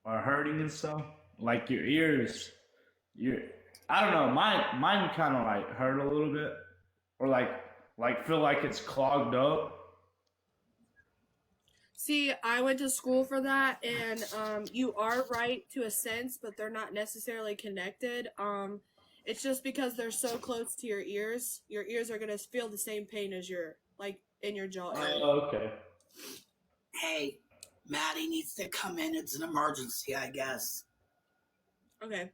are hurting and stuff. Like your ears, your I don't know. Mine kind of like hurt a little bit, or like feel like it's clogged up. See, I went to school for that, and you are right to a sense, but they're not necessarily connected. It's just because they're so close to your ears. Your ears are gonna feel the same pain as your like in your jaw area. Oh, okay. Hey, Maddie needs to come in. It's an emergency, I guess. Okay.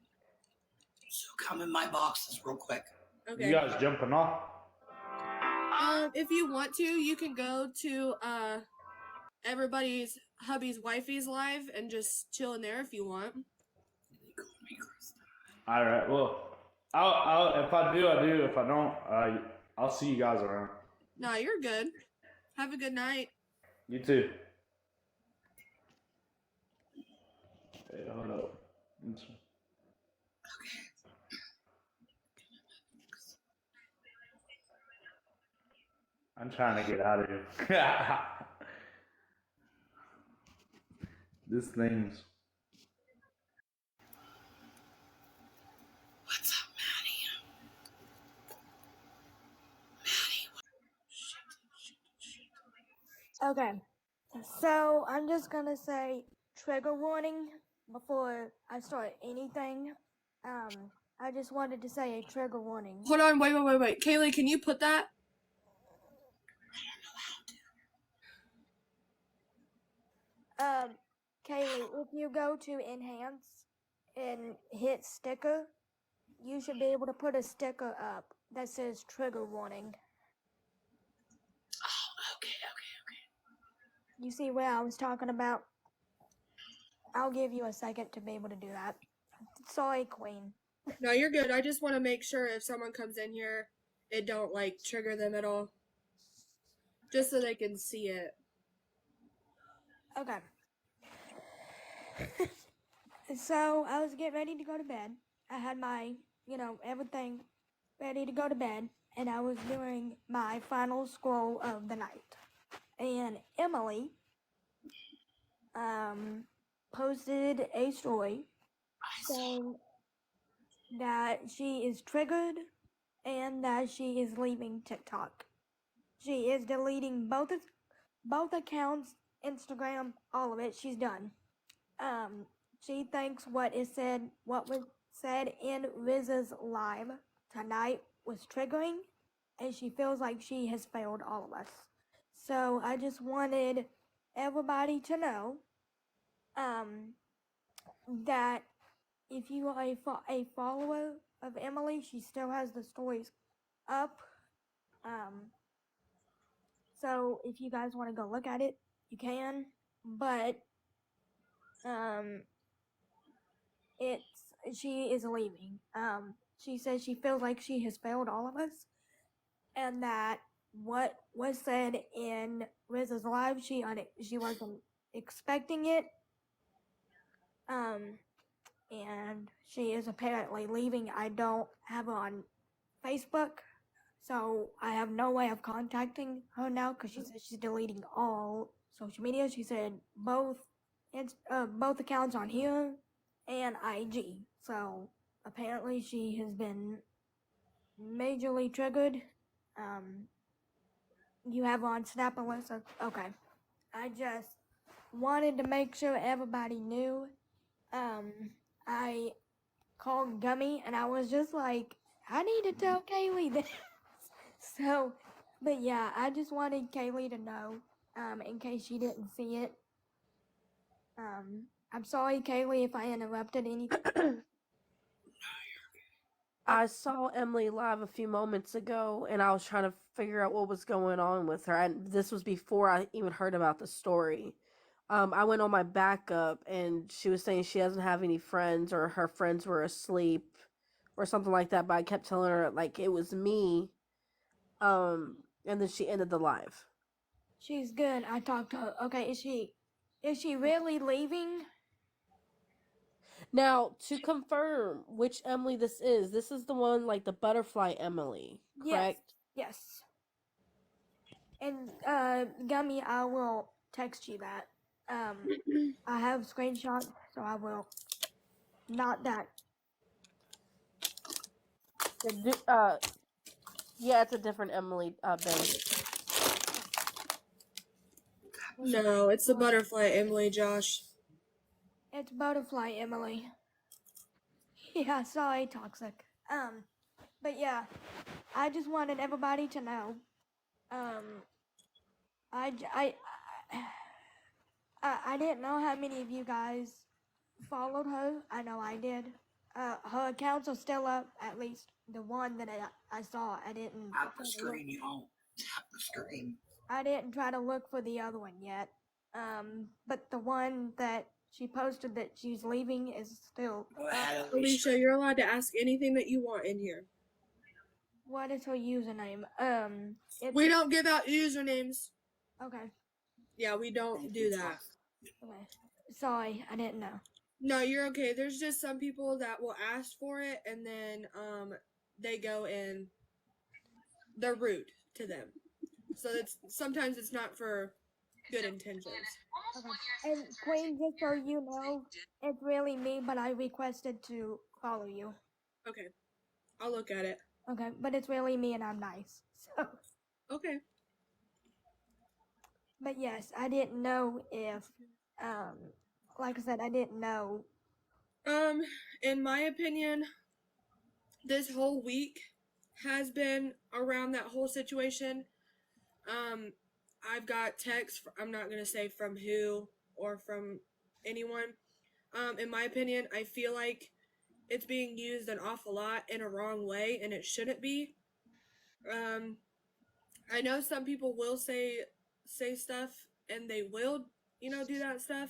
So come in my boxes real quick. You Okay. guys jumping off? If you want to, you can go to everybody's hubby's wifey's live and just chill in there if you want. They call me Krista. All right. Well, I'll if I do, I do. If I don't, I'll see you guys around. No, you're good. Have a good night. You too. Wait, hold up. I'm trying to get out of here. This thing's. What's up, Maddie? Maddie, Okay, so I'm just gonna say trigger warning before I start anything. I just wanted to say a trigger warning. Hold on, wait. Kaleigh, can you put that? Kaylee, if you go to enhance and hit sticker, you should be able to put a sticker up that says trigger warning. okay. You see what I was talking about? I'll give you a second to be able to do that. Sorry, Queen. No, you're good. I just want to make sure if someone comes in here, it don't like trigger them at all. Just so they can see it. Okay. So I was getting ready to go to bed. I had my, everything ready to go to bed, and I was doing my final scroll of the night. And Emily posted a story saying that she is triggered and that she is leaving TikTok. She is deleting both accounts, Instagram, all of it. She's done. She thinks what was said in Riz's live tonight was triggering, and she feels like she has failed all of us. So I just wanted everybody to know, that if you are a follower of Emily, she still has the stories up. Um, so if you guys want to go look at it, you can. But she is leaving. She says she feels like she has failed all of us, and that what was said in Riz's live, she wasn't expecting it. And she is apparently leaving. I don't have her on Facebook, so I have no way of contacting her now because she said she's deleting all social media. She said both accounts on here and IG. So apparently she has been majorly triggered. You have on Snap, Alyssa? Okay. I just wanted to make sure everybody knew. I called Gummy and I was just like, I need to tell Kaylee this. So, but yeah, I just wanted Kaylee to know, in case she didn't see it. I'm sorry, Kaylee, if I interrupted anything. I saw Emily live a few moments ago, and I was trying to figure out what was going on with her. And this was before I even heard about the story. I went on my backup, and she was saying she doesn't have any friends, or her friends were asleep, or something like that. But I kept telling her like it was me. And then she ended the live. She's good. I talked to her. Okay, is she really leaving? Now, to confirm which Emily this is the one like the butterfly Emily, Yes. correct? Yes. And Gummy, I will text you that. I have screenshots so I will. Not that. Yeah, it's a different Emily, Ben. No, it's the butterfly Emily, Josh. It's Butterfly Emily. Yeah, sorry, Toxic. But yeah, I just wanted everybody to know. I, j- I didn't know how many of you guys followed her. I know I did. Her accounts are still up, at least the one that I saw. I didn't Tap the try to look. screen, y'all. Tap the screen. I didn't try to look for the other one yet. But the one that she posted that she's leaving is still Go up. ahead, Alicia, you're allowed to ask anything that you want in here. What is her username? We don't give out usernames. Okay. Yeah, we don't do that. Okay. Sorry, I didn't know. No, you're okay. There's just some people that will ask for it and then they go and they're rude to them. So sometimes it's not for good intentions. Okay. And Queen, just so you know, it's really me, but I requested to follow you. Okay. I'll look at it. Okay, but it's really me and I'm nice. So Okay. but yes, I didn't know if like I said, I didn't know. In my opinion, this whole week has been around that whole situation. I've got texts, I'm not going to say from who or from anyone. In my opinion, I feel like it's being used an awful lot in a wrong way, and it shouldn't be. I know some people will say stuff, and they will, do that stuff.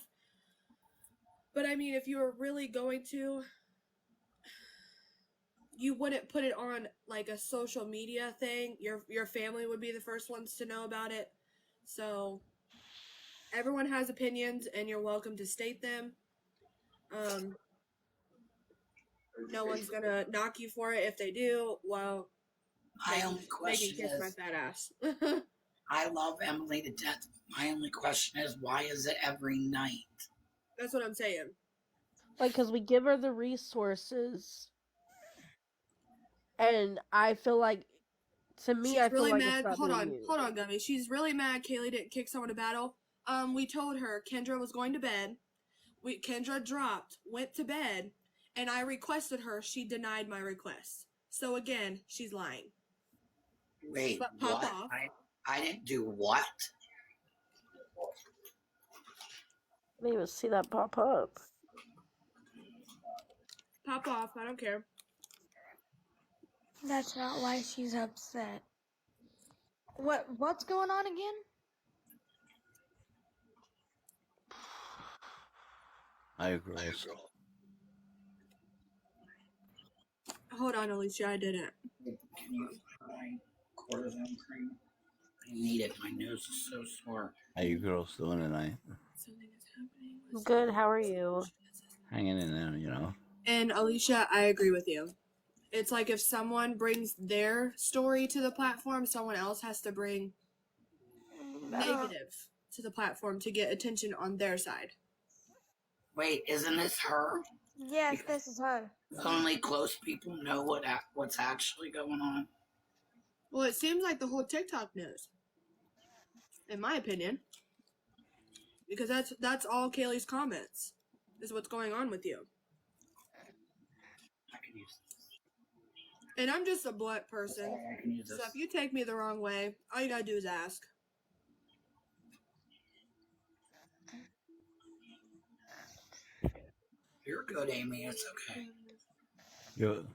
But I mean, if you were really going to, you wouldn't put it on like a social media thing. Your family would be the first ones to know about it. So everyone has opinions, and you're welcome to state them. No one's gonna knock you for it. If they do, well, My only they can question kiss my is, fat ass. I love Emily to death. My only question is, why is it every night? That's what I'm saying. Like, because we give her the resources. And I feel like, to me, She's I feel really like it's mad. not Hold being on, used. Gummy. She's really mad Kaleigh didn't kick someone to battle. We told her Kendra was going to bed. Kendra dropped, went to bed, and I requested her. She denied my request. So again, she's lying. Wait, But pop what? off. I didn't do what? I didn't even see that pop up. Pop off. I don't care. That's not why she's upset. What's going on again? I agree. Hold on, Alicia. I didn't. Can you try cortisone cream? I need it. My nose is so sore. How you girls doing tonight? Something is happening. Good, how are you? Hanging in there, you know. And Alicia, I agree with you. It's like if someone brings their story to the platform, someone else has to bring negative to the platform to get attention on their side. Wait, isn't this her? Yes, this is her. Only close people know what's actually going on. Well, it seems like the whole TikTok knows, in my opinion, because that's all Kaleigh's comments is what's going on with you. I can use this. And I'm just a blunt person, I can use this. so if you take me the wrong way, all you gotta do is ask. You're good, Amy. It's okay. Good.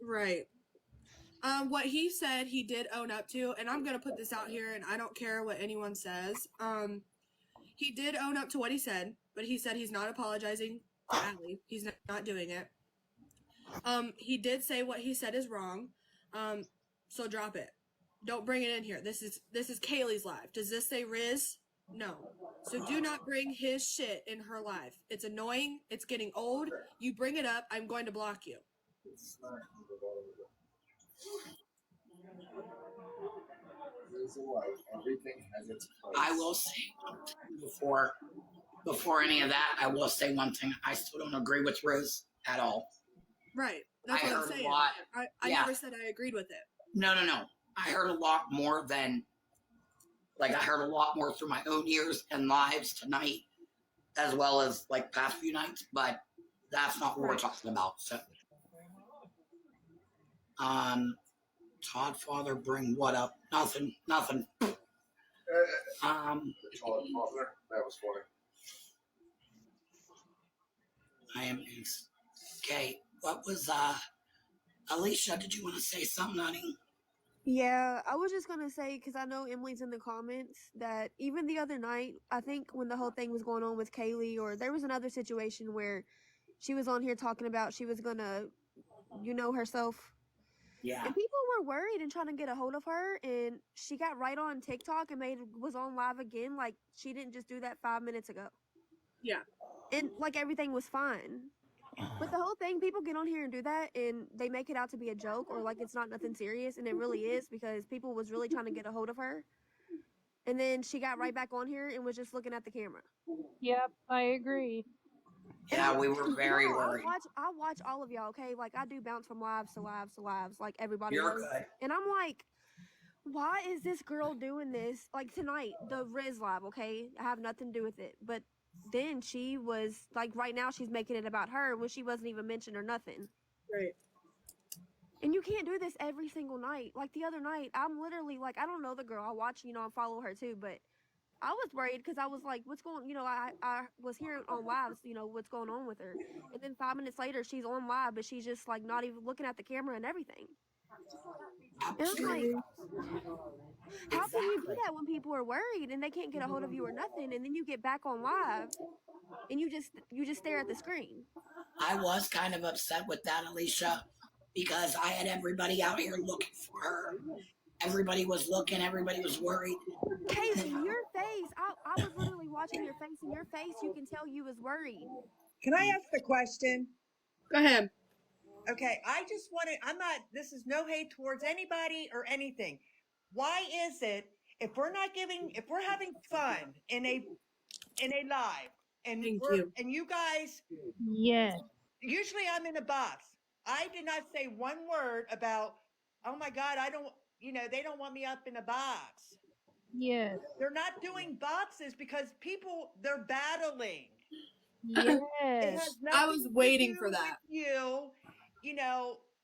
Right. What he said he did own up to, and I'm gonna put this out here, and I don't care what anyone says. He did own up to what he said, but he said he's not apologizing to Allie. He's not doing it. He did say what he said is wrong. So drop it. Don't bring it in here. This is Kaleigh's live. Does this say Riz? No. So do not bring his shit in her live. It's annoying. It's getting old. You bring it up, I'm going to block you. I will say before before any of that, I will say one thing. I still don't agree with Rose at all. Right. That's I what I'm heard a saying. lot. I Yeah. never said I agreed with it. No. I heard a lot more than, like, I heard a lot more through my own ears and lives tonight, as well as, like, past few nights, but that's not what we're talking about. So, Todd Father bring what up? Nothing. Todd Father, that was funny. I am okay. What was Alicia? Did you want to say something, honey? Yeah, I was just gonna say because I know Emily's in the comments that even the other night, I think when the whole thing was going on with Kaleigh, or there was another situation where she was on here talking about she was gonna, herself. Yeah. And people were worried and trying to get a hold of her, and she got right on TikTok and was on live again, like she didn't just do that 5 minutes ago. Yeah. And like everything was fine. But the whole thing, people get on here and do that, and they make it out to be a joke or like it's not nothing serious, and it really is because people was really trying to get a hold of her. And then she got right back on here and was just looking at the camera. Yep, I agree. Yeah, we were very worried. I watch all of y'all, okay? Like I do bounce from lives to lives to lives, like everybody You're knows. good. And I'm like, why is this girl doing this? Like tonight, the Riz live, okay? I have nothing to do with it. But then she was like, right now she's making it about her when she wasn't even mentioned or nothing. Right. And you can't do this every single night. Like the other night, I'm literally like, I don't know the girl. I watch, I follow her too, but I was worried because I was like, what's going, I was hearing on lives, what's going on with her. And then 5 minutes later, she's on live, but she's just like not even looking at the camera and everything. And I'm like, how can you do that when people are worried and they can't get a hold of you or nothing? And then you get back on live and you just stare at the screen. I was kind of upset with that, Alicia, because I had everybody out here looking for her. Everybody was looking. Everybody was worried. Casey, your face, I was literally watching your face, and your face, you can tell you was worried. Can I ask a question? Go ahead. Okay, I just want to, this is no hate towards anybody or anything. Why is it if we're having fun in a live and you guys, Yes. usually I'm in a box. I did not say one word about, oh my God, they don't want me up in a box. Yes. They're not doing boxes because they're battling. Yes. It has I was waiting for with that.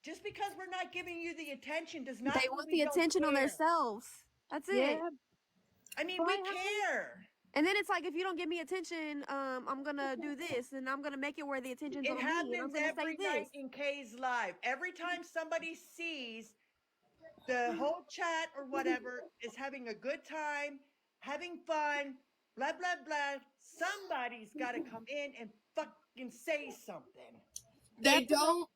Just because we're not giving you the attention does not They mean want we the don't attention on care. themselves. That's it. Yeah. I mean, we care. And then it's like, if you don't give me attention, I'm gonna do this, and I'm gonna make it where the attention's on me, and I'm Happens gonna every say night this. in Kay's live. Every time somebody sees the whole chat or whatever is having a good time, having fun, blah blah blah, somebody's got to come in and fucking say something. They don't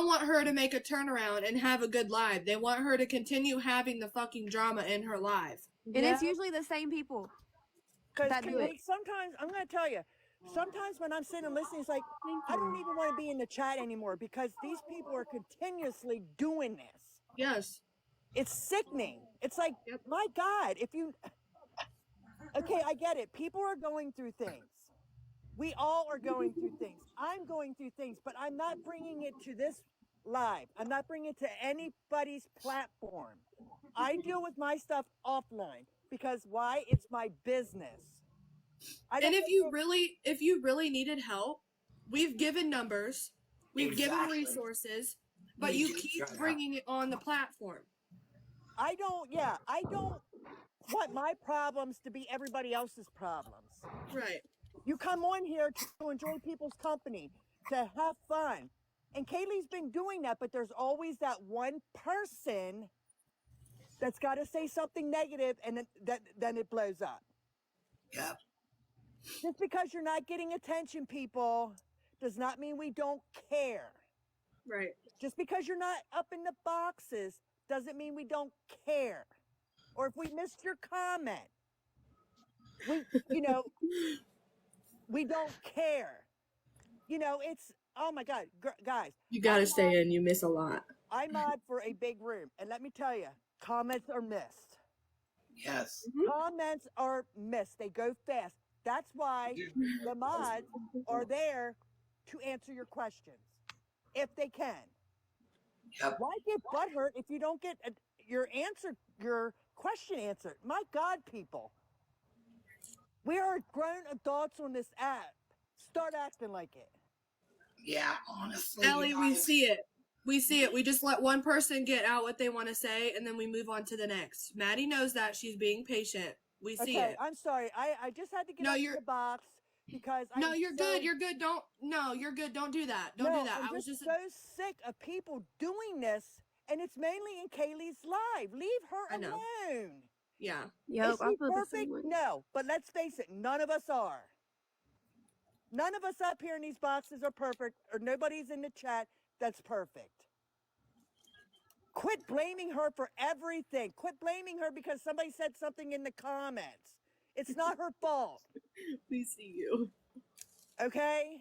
want her to make a turnaround and have a good live. They want her to continue having the fucking drama in her live. And it's usually the same people that do it. Sometimes, I'm going to tell you, sometimes when I'm sitting and listening, it's like, I don't even want to be in the chat anymore because these people are continuously doing this. Yes. It's sickening. It's like, my God, okay, I get it. People are going through things. We all are going through things. I'm going through things, but I'm not bringing it to this live. I'm not bringing it to anybody's platform. I deal with my stuff offline because why? It's my business. And if you really needed help, we've given numbers, we've given resources, but you keep bringing it on the platform. I don't want my problems to be everybody else's problems. Right. You come on here to enjoy people's company, to have fun. And Kaleigh's been doing that, but there's always that one person that's got to say something negative, and then it blows up. Yep. Just because you're not getting attention, people, does not mean we don't care. Right. Just because you're not up in the boxes doesn't mean we don't care. Or if we missed your comment, we don't care. It's, oh my God, guys. You gotta stay in. You miss a lot. I mod for a big room, and let me tell you, comments are missed. Yes. Comments are missed. They go fast. That's why the mods are there to answer your questions, if they can. Yep. Why get butthurt if you don't get your question answered? My God, people. We are grown adults on this app. Start acting like it. Yeah, honestly, Ellie, you we guys, see it. We see it. We just let one person get out what they want to say, and then we move on to the next. Maddie knows that. She's being patient. We see Okay, it. I'm sorry. I just had to get No, up in you're the box because no, I'm you're so, good. You're good. Don't no, you're good. Don't do that. Don't do no, that. I'm I was just just so sick of people doing this, and it's mainly in Kaleigh's live. Leave her I know. alone. Yeah. Yep, Is I she feel the same perfect? way. No, but let's face it, none of us are. None of us up here in these boxes are perfect, or nobody's in the chat that's perfect. Quit blaming her for everything. Quit blaming her because somebody said something in the comments. It's not her fault, We see you. okay?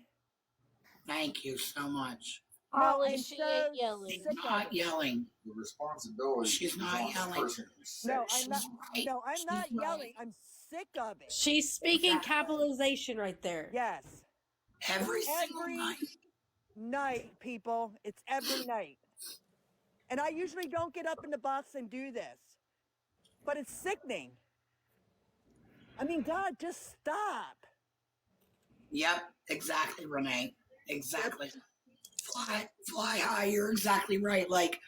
thank you so much. No, Holly, I'm she so ain't yelling. She's sick of not it. yelling. The responsibility She's is not on the yelling. person who said No, it. I'm not. Right. No, I'm She's not right. yelling. I'm sick of it. She's speaking Exactly. capitalization right there. Yes. Every single Every night. night, people. It's every night. And I usually don't get up in the box and do this, but it's sickening. I mean, God, just stop. Yep, exactly, Renee. Exactly. Fly high. You're exactly right. Like,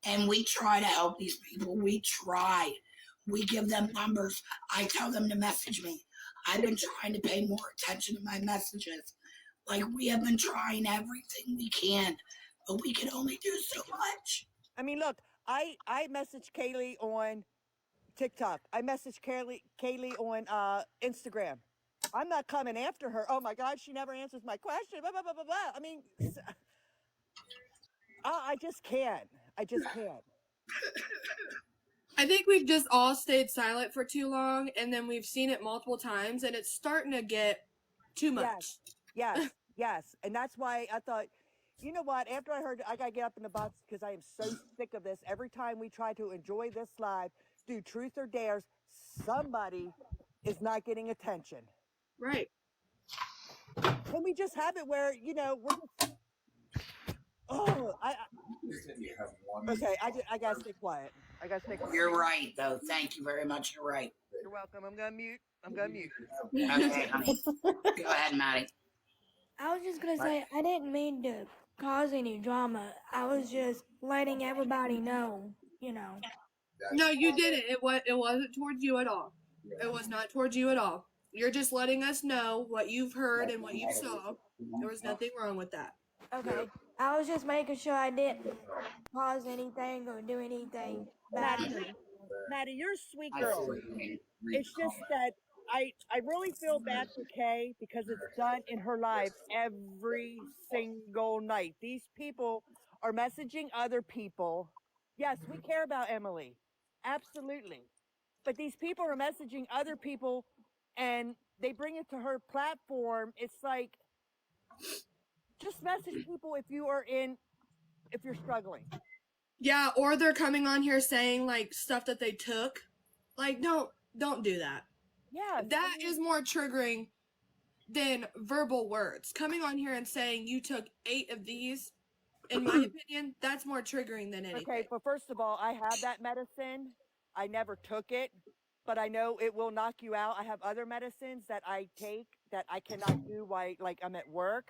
and we try to help these people. We try. We give them numbers. I tell them to message me. I've been trying to pay more attention to my messages. Like, we have been trying everything we can, but we can only do so much. I mean, look, I messaged Kaleigh on TikTok. I messaged Kaleigh on Instagram. I'm not coming after her. Oh my God, she never answers my question. Blah, blah, blah, blah, blah. I mean, I just can't. I just can't. I think we've just all stayed silent for too long, and then we've seen it multiple times, and it's starting to get too much. Yes. And that's why I thought, you know what? After I heard, I got to get up in the box because I am so sick of this. Every time we try to enjoy this live, do truth or dares, somebody is not getting attention. Right. Can we just have it where, we're just, okay, I got to stay quiet. I got to stay quiet. You're right, though. Thank you very much. You're right. You're welcome. I'm going to mute. Okay, honey. Go ahead, Maddie. I was just gonna say I didn't mean to cause any drama. I was just letting everybody know, No, you didn't. It wasn't towards you at all. It was not towards you at all. You're just letting us know what you've heard and what you saw. There was nothing wrong with that. Okay. I was just making sure I didn't cause anything or do anything bad. Maddie, you're a sweet I girl. see what you mean. It's just that I really feel bad for Kay because it's done in her life every single night. These people are messaging other people. Yes, we care about Emily. Absolutely. But these people are messaging other people and they bring it to her platform. It's like, just message people if you're struggling. Yeah, or they're coming on here saying like stuff that they took. Like, don't do that. Yeah. That is more triggering than verbal words. Coming on here and saying you took 8 of these, in my opinion, that's more triggering than anything. Okay, but first of all, I have that medicine. I never took it, but I know it will knock you out. I have other medicines that I take that I cannot do while I'm at work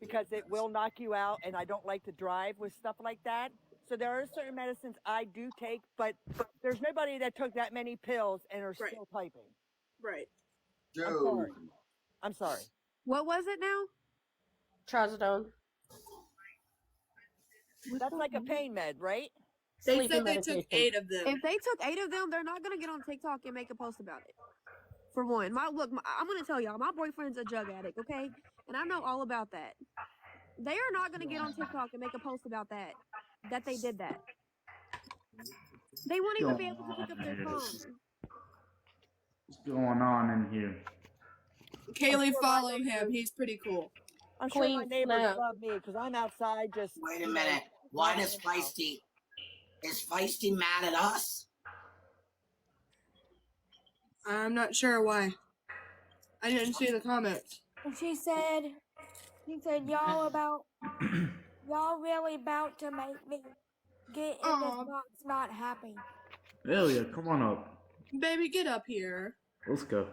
because it will knock you out, and I don't like to drive with stuff like that. So there are certain medicines I do take, but there's nobody that took that many pills and are still typing. Right. I'm sorry. What was it now? Trazodone. That's like a pain med, right? They Sleeping said they took medication. 8 of them. If they took 8 of them, they're not gonna get on TikTok and make a post about it. For one, I'm gonna tell y'all, my boyfriend's a drug addict, okay, and I know all about that. They are not gonna get on TikTok and make a post about that they did that. They won't even be able to pick up their phone. What's going on in here? Kaylee, follow him. He's pretty cool. I'm sure my Queen neighbors Snap. love me because I'm outside just. Wait a minute. Why does Feisty? Is Feisty mad at us? I'm not sure why. I didn't see the comments. And she said, y'all really about to make me get in this Aw. box not happy. Elia, come on up. Baby, get up here. Let's go.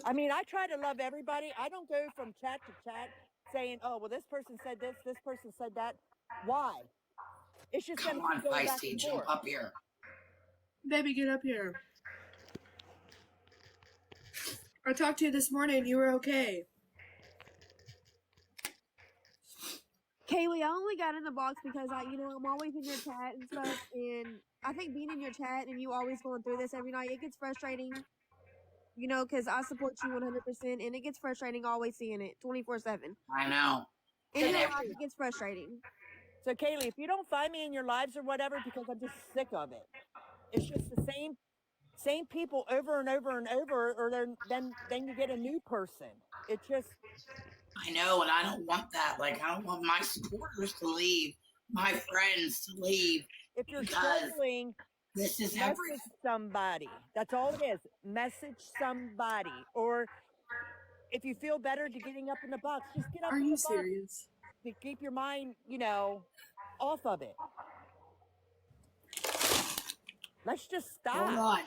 I mean, I try to love everybody. I don't go from chat to chat saying, oh, well, this person said this person said that. Why? It's just going Come to on, keep going back Feisty, and jump forth. up here. Baby, get up here. I talked to you this morning. You were okay. Kaleigh, I only got in the box because I'm always in your chat and stuff, and I think being in your chat and you always going through this every night, it gets frustrating. Because I support you 100%, and it gets frustrating always seeing it 24/7. I know. In And your if- life, it gets frustrating. So, Kaleigh, if you don't find me in your lives or whatever, because I'm just sick of it. It's just the same people over and over and over, or then you get a new person. It just I know, and I don't want that. Like, I don't want my supporters to leave, my friends to leave. if you're Because struggling, this is message every. somebody. That's all it is. Message somebody. Or if you feel better to getting up in the box, just get up Are in you the box serious? to keep your mind, off of it. Let's just Hold stop. on.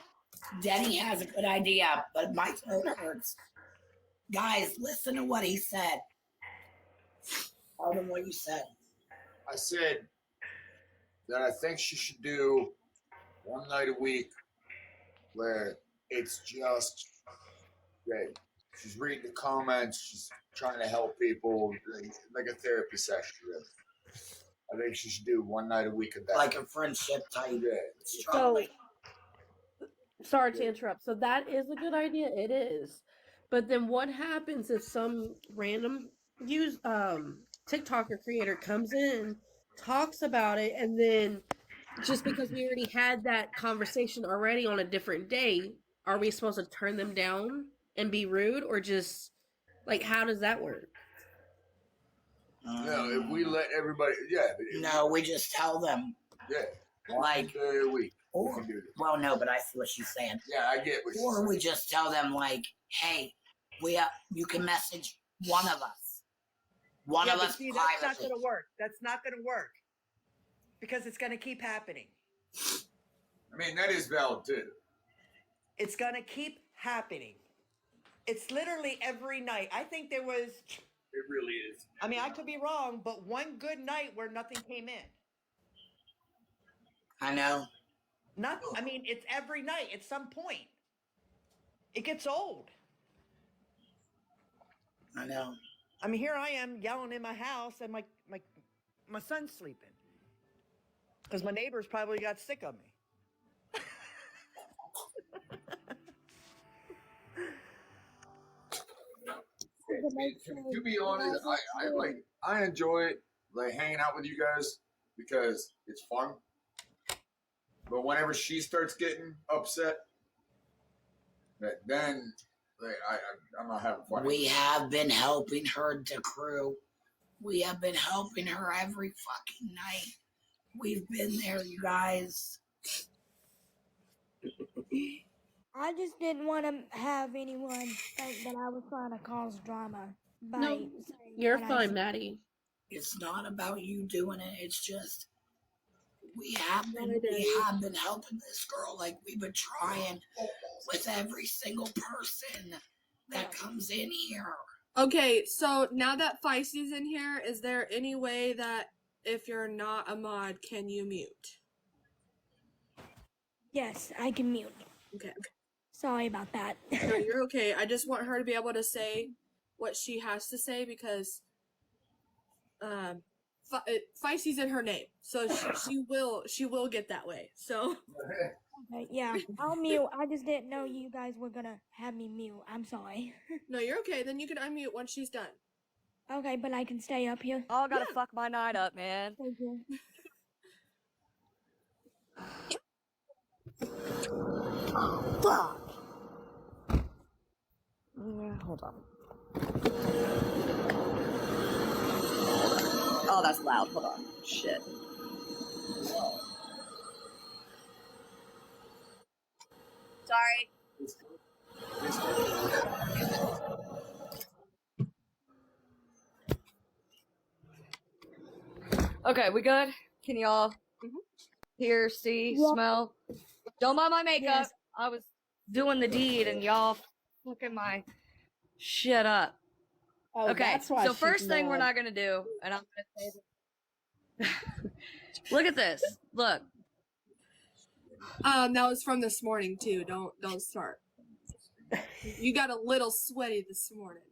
Denny has a good idea, but my throat hurts. Guys, listen to what he said. Tell them what you said. I said that I think she should do one night a week where it's just that she's reading the comments, she's trying to help people, like a therapy session. Really. I think she should do one night a week of that. Like a friendship type. Yeah. Struggling. Sorry to interrupt. So that is a good idea. It is. But then what happens if some random TikToker creator comes in, talks about it, and then just because we already had that conversation already on a different day, are we supposed to turn them down and be rude, or just like how does that work? No, if we let everybody, No, we just tell them. Yeah. One Like, day a week. Or, we can do this. well, no, but I see what she's saying. Yeah, I get what she's Or saying. we just tell them, like, hey, you can message one of us. One of us See, that's not privately. going to work. That's not going to work because it's going to keep happening. I mean, that is valid too. It's going to keep happening. It's literally every night. I think there was, It really is. I mean, I could be wrong, but one good night where nothing came in. I know. I mean, it's every night at some point. It gets old. I know. I mean, here I am yelling in my house and my son's sleeping. Because my neighbors probably got sick of me. To be honest, I enjoy it, like hanging out with you guys because it's fun. But whenever she starts getting upset, then I'm not having fun. We have been helping her to crew. We have been helping her every fucking night. We've been there, you guys. I just didn't want to have anyone think that I was trying to cause drama by No, saying you're what I fine, said. Maddie. It's not about you doing it. It's just we have been helping this girl. Like we've been trying with every single person that comes in here. Okay, so now that Feisty's in here, is there any way that if you're not a mod, can you mute? Yes, I can mute. Okay. Sorry about that. No, you're okay. I just want her to be able to say what she has to say because Feisty's in her name, so she will get that way. So Okay, yeah, I'll mute. I just didn't know you guys were gonna have me mute. I'm sorry. no, you're okay. Then you can unmute once she's done. Okay, but I can stay up here. Oh, gotta fuck my night up, man. Thank you. Fuck. Yeah, hold on. Oh, that's loud. Hold on. Shit. Sorry. Okay, we good? Can y'all hear, see, smell? Don't mind my makeup. Yes. I was doing the deed and y'all fucking my shit up. Oh, Okay, that's why so she's first thing we're mad. not gonna do, and I'm gonna say this. Look at this. Look. That was from this morning too. Don't start. You got a little sweaty this morning.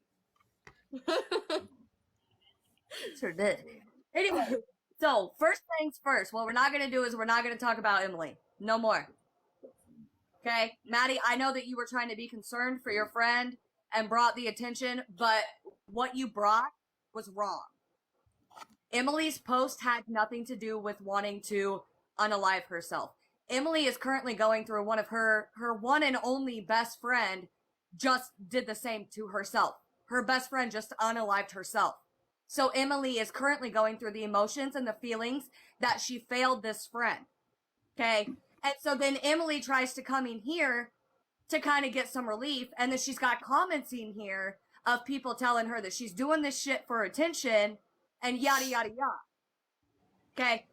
Sure did. Anyway, so first things first, what we're not gonna do is we're not gonna talk about Emily. No more. Okay, Maddie, I know that you were trying to be concerned for your friend and brought the attention, but what you brought was wrong. Emily's post had nothing to do with wanting to unalive herself. Emily is currently going through one of her one and only best friend just did the same to herself. Her best friend just unalived herself. So Emily is currently going through the emotions and the feelings that she failed this friend. Okay? And so then Emily tries to come in here to kind of get some relief, and then she's got comments in here of people telling her that she's doing this shit for attention and yada yada yada. Okay?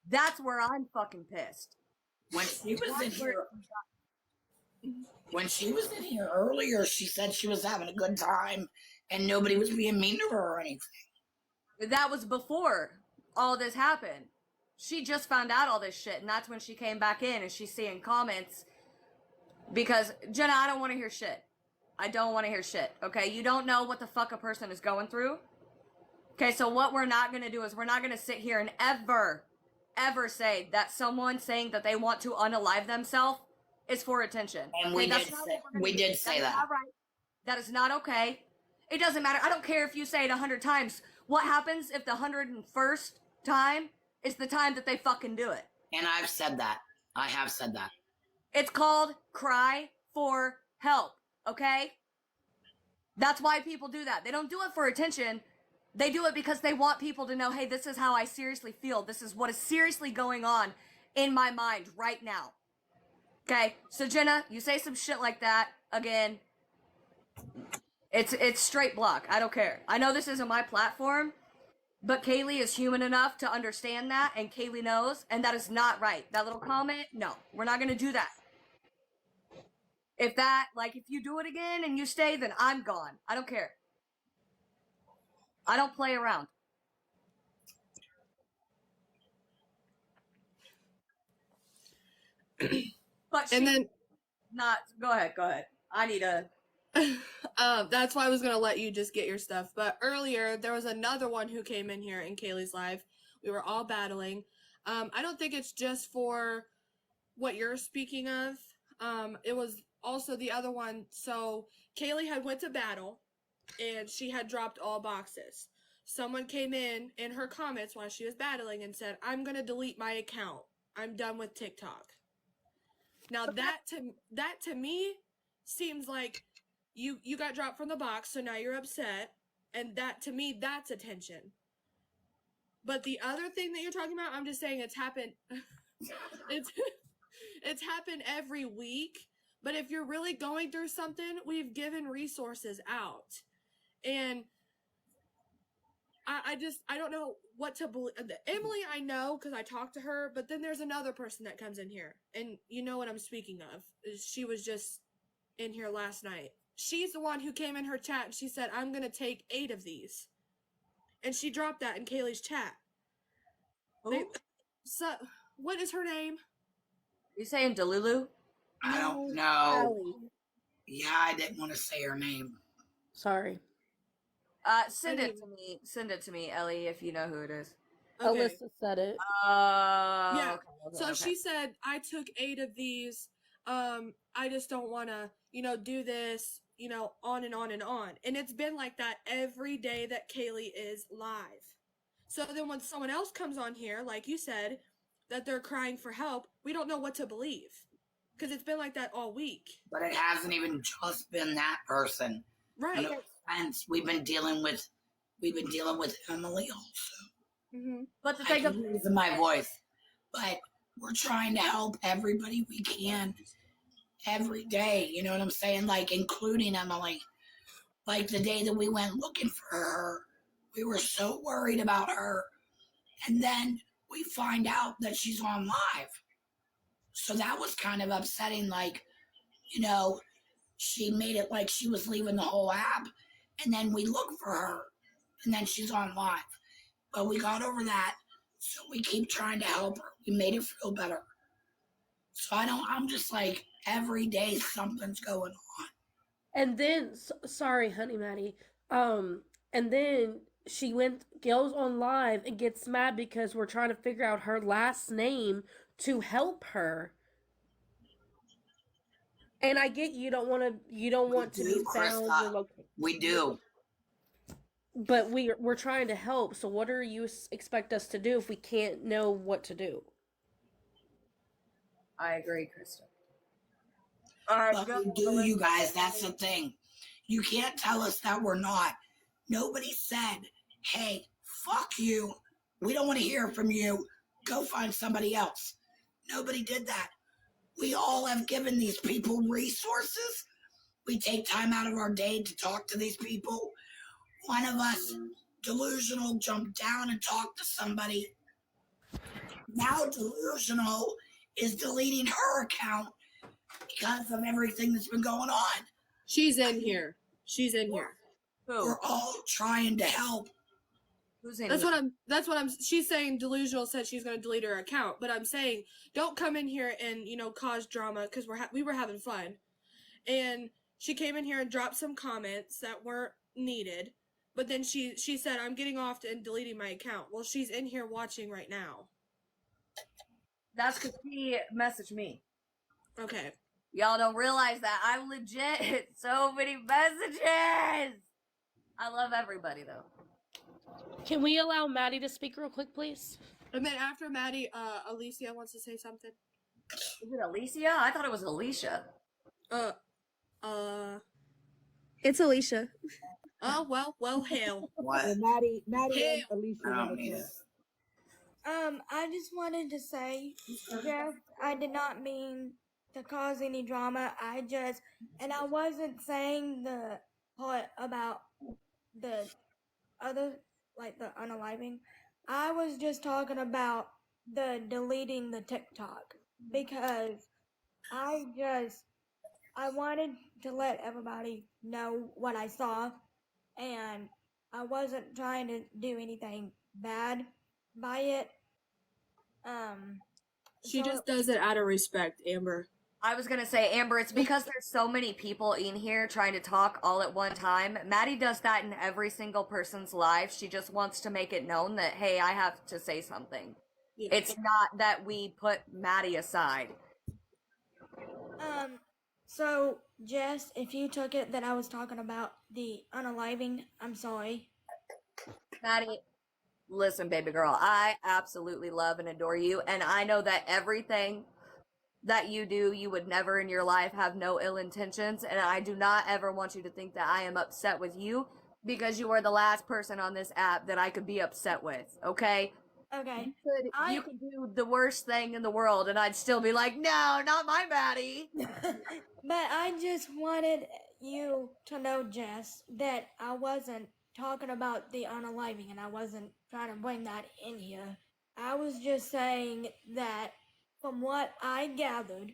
That's where I'm fucking pissed. When she was in here, earlier, she said she was having a good time and nobody was being mean to her or anything. That was before all this happened. She just found out all this shit, and that's when she came back in and she's seeing comments. Because, Jenna, I don't want to hear shit. I don't want to hear shit, okay? You don't know what the fuck a person is going through. Okay, so what we're not going to do is we're not going to sit here and ever say that someone saying that they want to unalive themselves is for attention. And Okay, we did say that. Not right. That is not okay. It doesn't matter. I don't care if you say it 100 times. What happens if the 101st time is the time that they fucking do it? And I've said that. I have said that. It's called cry for help, okay? That's why people do that. They don't do it for attention. They do it because they want people to know, hey, this is how I seriously feel. This is what is seriously going on in my mind right now. Okay, so Jenna, you say some shit like that again, it's straight block. I don't care. I know this isn't my platform, but Kaleigh is human enough to understand that, and Kaleigh knows, and that is not right. That little comment, no, we're not gonna do that. If you do it again and you stay, then I'm gone. I don't care. I don't play around. But And then go ahead. I need a that's why I was gonna let you just get your stuff. But earlier there was another one who came in here in Kaleigh's live. We were all battling. I don't think it's just for what you're speaking of. It was also the other one. So Kaleigh had went to battle, and she had dropped all boxes. Someone came in her comments while she was battling and said, "I'm gonna delete my account. I'm done with TikTok." Now that to me seems like you got dropped from the box, so now you're upset, and that to me that's attention. But the other thing that you're talking about, I'm just saying it's happened. It's happened every week. But if you're really going through something, we've given resources out, and I don't know what to believe. Emily, I know because I talked to her, but then there's another person that comes in here, and you know what I'm speaking of. She was just in here last night. She's the one who came in her chat and she said, "I'm going to take 8 of these." And she dropped that in Kaleigh's chat. What is her name? You saying Delulu? I don't know. Allie. Yeah, I didn't want to say her name. Sorry. Send it to me. Send it to me, Ellie, if you know who it is. Okay. Alyssa said it. Yeah. Okay, So she said, "I took 8 of these. I just don't want to, do this, on and on and on." And it's been like that every day that Kaleigh is live. So then when someone else comes on here, like you said, that they're crying for help, we don't know what to believe. Because it's been like that all week. But it hasn't even just been that person. Right. No offense. We've been dealing with Emily also. Mm-hmm. But the I thing can use my voice. But we're trying to help everybody we can every day. You know what I'm saying? Like, including Emily. Like, the day that we went looking for her, we were so worried about her. And then we find out that she's on live. So that was kind of upsetting. Like, you know, she made it like she was leaving the whole app. And then we look for her. And then she's on live. But we got over that. So we keep trying to help her. We made it feel better. So I'm just like, every day something's going on. And then, sorry, honey Maddie. And then goes on live and gets mad because we're trying to figure out her last name to help her. And I get you don't want to be found or located. We do. But we're trying to help. So what do you expect us to do if we can't know what to do? I agree, Krista. But we do, you guys. That's the thing. You can't tell us that we're not. Nobody said, hey, fuck you. We don't want to hear from you. Go find somebody else. Nobody did that. We all have given these people resources. We take time out of our day to talk to these people. One of us, Delusional, jumped down and talked to somebody. Now Delusional is deleting her account because of everything that's been going on. She's in here. She's in here. We're all trying to help. Who's in That's here? what I'm she's saying. Delusional said she's going to delete her account, but I'm saying don't come in here and, you know, cause drama because we were having fun. And she came in here and dropped some comments that weren't needed, but then she said I'm getting off and deleting my account. Well, she's in here watching right now. That's because she messaged me. Okay. Y'all don't realize that I'm legit. So many messages. I love everybody though. Can we allow Maddie to speak real quick, please? And then after Maddie, Alicia wants to say something. Is it Alicia? I thought it was Alicia. It's Alicia. Oh, well, hell. What? Maddie Hey. and Alicia. I don't want to need talk. it. I just wanted to say, Jeff, I did not mean to cause any drama. I wasn't saying the part about the other, like the unaliving. I was just talking about the deleting the TikTok because I wanted to let everybody know what I saw, and I wasn't trying to do anything bad by it. She So- just does it out of respect, Amber. I was gonna say, Amber, it's because there's so many people in here trying to talk all at one time. Maddie does that in every single person's life. She just wants to make it known that, hey, I have to say something. Yeah. It's not that we put Maddie aside. So Jess, if you took it that I was talking about the unaliving, I'm sorry. Maddie, listen, baby girl, I absolutely love and adore you, and I know that everything that you do, you would never in your life have no ill intentions, and I do not ever want you to think that I am upset with you because you are the last person on this app that I could be upset with, okay? Okay. You could do the worst thing in the world and I'd still be like, no, not my Maddie. But I just wanted you to know, Jess, that I wasn't talking about the unaliving and I wasn't trying to bring that in here. I was just saying that from what I gathered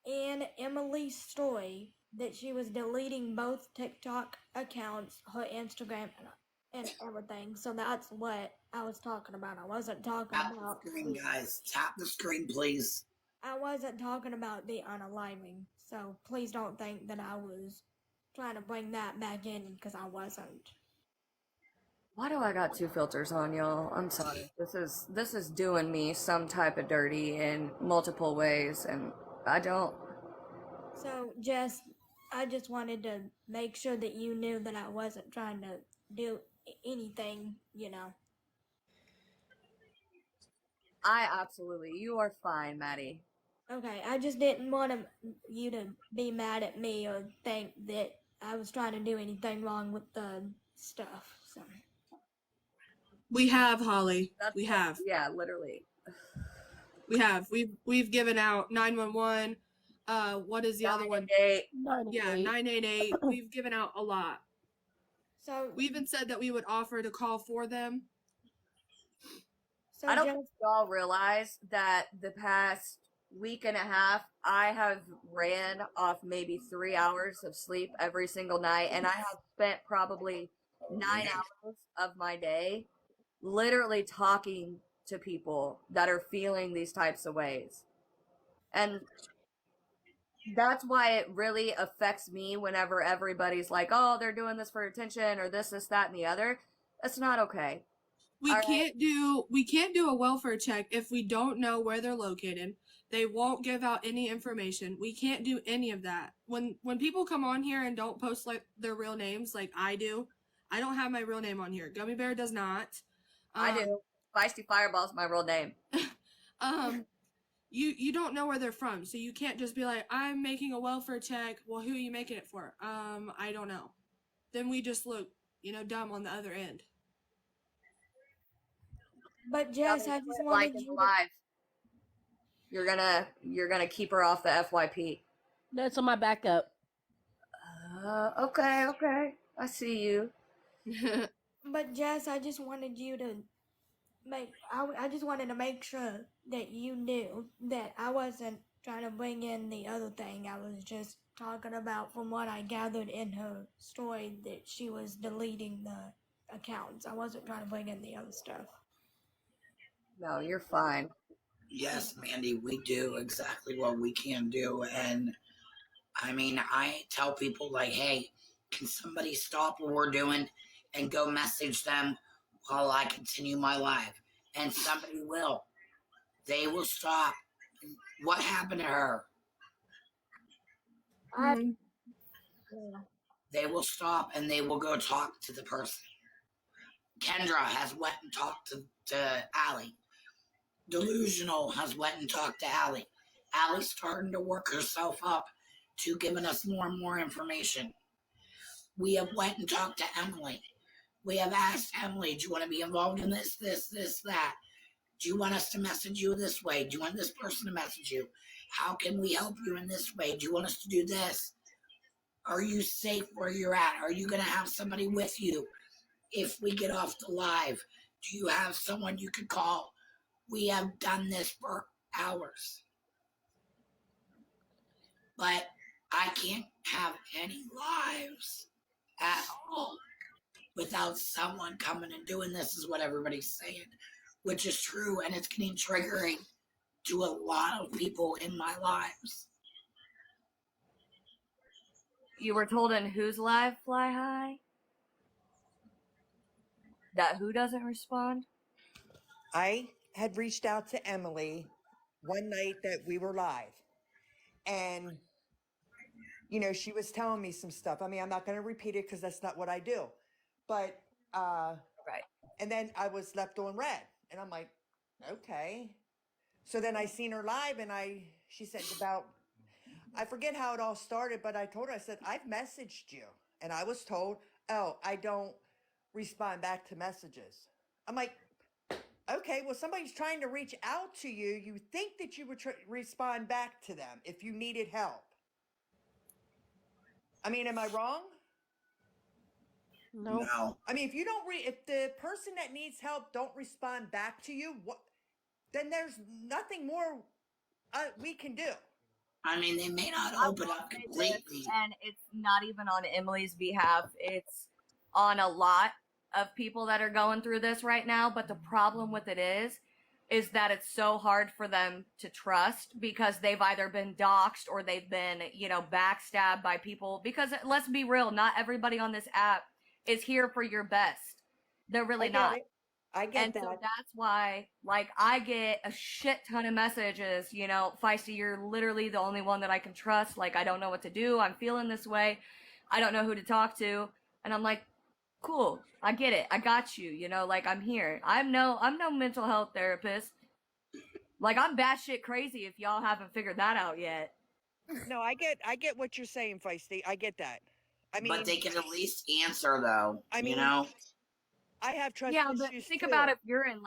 in Emily's story, that she was deleting both TikTok accounts, her Instagram, and everything. So that's what I was talking about. I wasn't talking Tap about the screen, guys. Tap the screen, please. I wasn't talking about the unaliving. So please don't think that I was trying to bring that back in because I wasn't. Why do I got two filters on, y'all? I'm sorry. This is doing me some type of dirty in multiple ways, and I don't. So Jess, I just wanted to make sure that you knew that I wasn't trying to do anything, you know. You are fine, Maddie. Okay, I just didn't want you to be mad at me or think that I was trying to do anything wrong with the stuff. So. We have, Holly. We That's- have. Yeah, literally. We have. We've given out 911. What is the other one? 988. Yeah, 988. We've given out a lot. So We even said that we would offer to call for them. So I don't Jess, think y'all realize that the past week and a half, I have ran off maybe 3 hours of sleep every single night, and I have spent probably 9 hours of my day literally talking to people that are feeling these types of ways. And that's why it really affects me whenever everybody's like, oh, they're doing this for attention or this, that, and the other. That's not okay. We All right. can't do a welfare check if we don't know where they're located. They won't give out any information. We can't do any of that. When people come on here and don't post like their real names like I do, I don't have my real name on here. Gummy Bear does not. I do. Feisty Fireball's my real name. You don't know where they're from, so you can't just be like, I'm making a welfare check. Well, who are you making it for? I don't know. Then we just look, dumb on the other end. but Jess, I just Like wanted in you to. live. You're gonna keep her off the FYP. That's on my backup. Okay. I see you. But Jess, I just wanted you to I just wanted to make sure that you knew that I wasn't trying to bring in the other thing. I was just talking about, from what I gathered in her story, that she was deleting the accounts. I wasn't trying to bring in the other stuff. No, you're fine. Yes, Mandy, we do exactly what we can do. And I mean, I tell people, like, hey, can somebody stop what we're doing and go message them while I continue my live? And somebody will. They will stop. What happened to her? They will stop and they will go talk to the person. Kendra has went and talked to Allie. Delusional has went and talked to Allie. Allie's starting to work herself up to giving us more and more information. We have went and talked to Emily. We have asked Emily, do you want to be involved in this, that? Do you want us to message you this way? Do you want this person to message you? How can we help you in this way? Do you want us to do this? Are you safe where you're at? Are you going to have somebody with you if we get off the live? Do you have someone you could call? We have done this for hours. But I can't have any lives at all without someone coming and doing this, is what everybody's saying, which is true, and it's getting triggering to a lot of people in my lives. You were told in whose live, Fly High? That who doesn't respond? I had reached out to Emily one night that we were live, and she was telling me some stuff. I mean, I'm not going to repeat it because that's not what I do, but Right. and then I was left on red, and I'm like, okay. So then I seen her live, and she said about, I forget how it all started, but I told her, I said, I've messaged you, and I was told, oh, I don't respond back to messages. I'm like, okay, well, somebody's trying to reach out to you. You think that you would respond back to them if you needed help. I mean, am I wrong? No. I mean, if you don't if the person that needs help don't respond back to you, then there's nothing more we can do. I mean, they may not open up completely. And it's not even on Emily's behalf. It's on a lot of people that are going through this right now. But the problem with it is that it's so hard for them to trust because they've either been doxxed or they've been, backstabbed by people. Because let's be real, not everybody on this app is here for your best. They're really not. I get that. So that's why, I get a shit ton of messages, Feisty, you're literally the only one that I can trust. I don't know what to do. I'm feeling this way. I don't know who to talk to. And I'm like, cool. I get it. I got you. I'm here. I'm no mental health therapist. I'm batshit crazy if y'all haven't figured that out yet. No, I get what you're saying, Feisty. I get that. I mean, but they can at least answer, though. I mean, I have trust but issues think too. about if you're in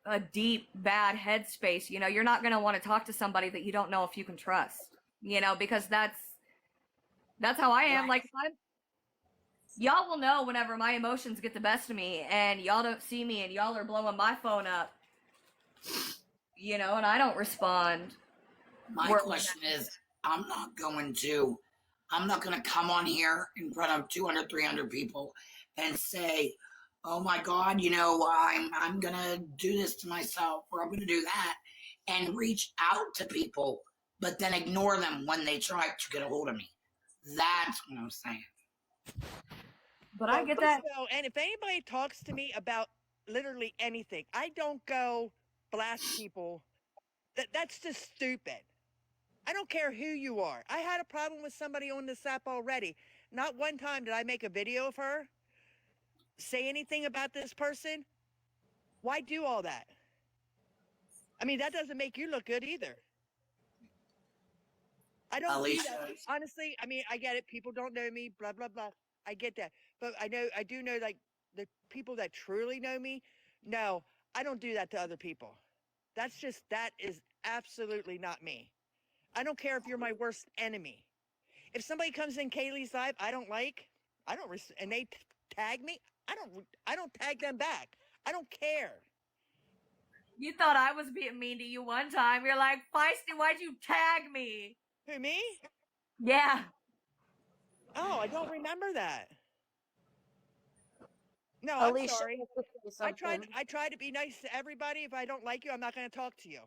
a deep bad headspace, you're not going to want to talk to somebody that you don't know if you can trust, because that's how I am. Right. Y'all will know whenever my emotions get the best of me and y'all don't see me and y'all are blowing my phone up. and I don't respond. My question is, I'm not going to come on here in front of 200, 300 people and say, oh my God, I'm going to do this to myself or I'm going to do that and reach out to people, but then ignore them when they try to get a hold of me. That's what I'm saying. But I get that. So, and if anybody talks to me about literally anything, I don't go blast people. That's just stupid. I don't care who you are. I had a problem with somebody on this app already. Not one time did I make a video of her, say anything about this person. Why do all that? I mean, that doesn't make you look good either. I don't do that. Honestly, I mean, I get it. People don't know me, blah, blah, blah. I get that. But I do know, like, the people that truly know me, no, I don't do that to other people. That is absolutely not me. I don't care if you're my worst enemy. If somebody comes in Kaleigh's live I don't like, and they tag me, I don't tag them back. I don't care. You thought I was being mean to you one time. You're like, Feisty, why'd you tag me? Who, me? Yeah. Oh, I don't remember that. No, Alicia I'm sorry. wants to say something. I try to be nice to everybody. If I don't like you, I'm not going to talk to you.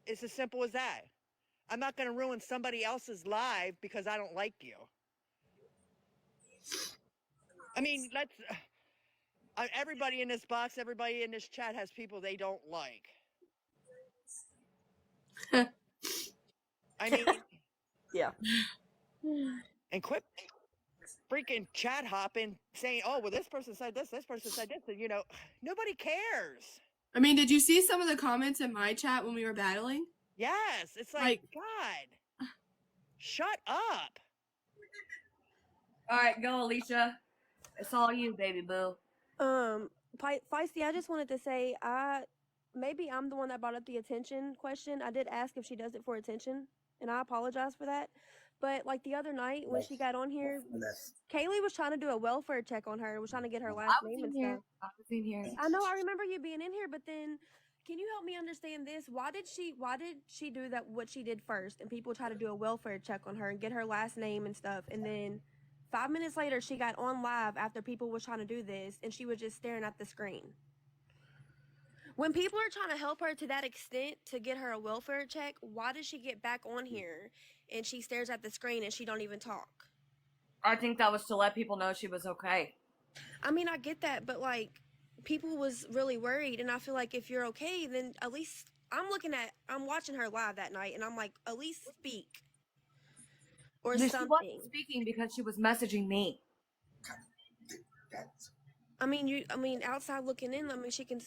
It's as simple as that. I'm not going to ruin somebody else's life because I don't like you. I mean, everybody in this box, everybody in this chat has people they don't like. I mean, Yeah. And quit freaking chat hopping saying, oh, well, this person said this person said this. And, nobody cares. I mean, did you see some of the comments in my chat when we were battling? Yes. It's like God, shut up. All right, go, Alicia. It's all you, baby boo. Feisty, I just wanted to say, maybe I'm the one that brought up the attention question. I did ask if she does it for attention, and I apologize for that. But like the other night when she got on here, Kaleigh was trying to do a welfare check on her, was trying to get her last name and stuff. I was in here. I know, I remember you being in here, but then can you help me understand this? Why did she do that, what she did first, and people try to do a welfare check on her and get her last name and stuff, and then 5 minutes later she got on live after people was trying to do this and she was just staring at the screen? When people are trying to help her to that extent to get her a welfare check, why does she get back on here and she stares at the screen and she don't even talk? I think that was to let people know she was okay. I mean, I get that, but like, people was really worried, and I feel like if you're okay, then at least I'm watching her live that night, and I'm like, at least speak or something. She wasn't speaking because she was messaging me. I mean, outside looking in, she can,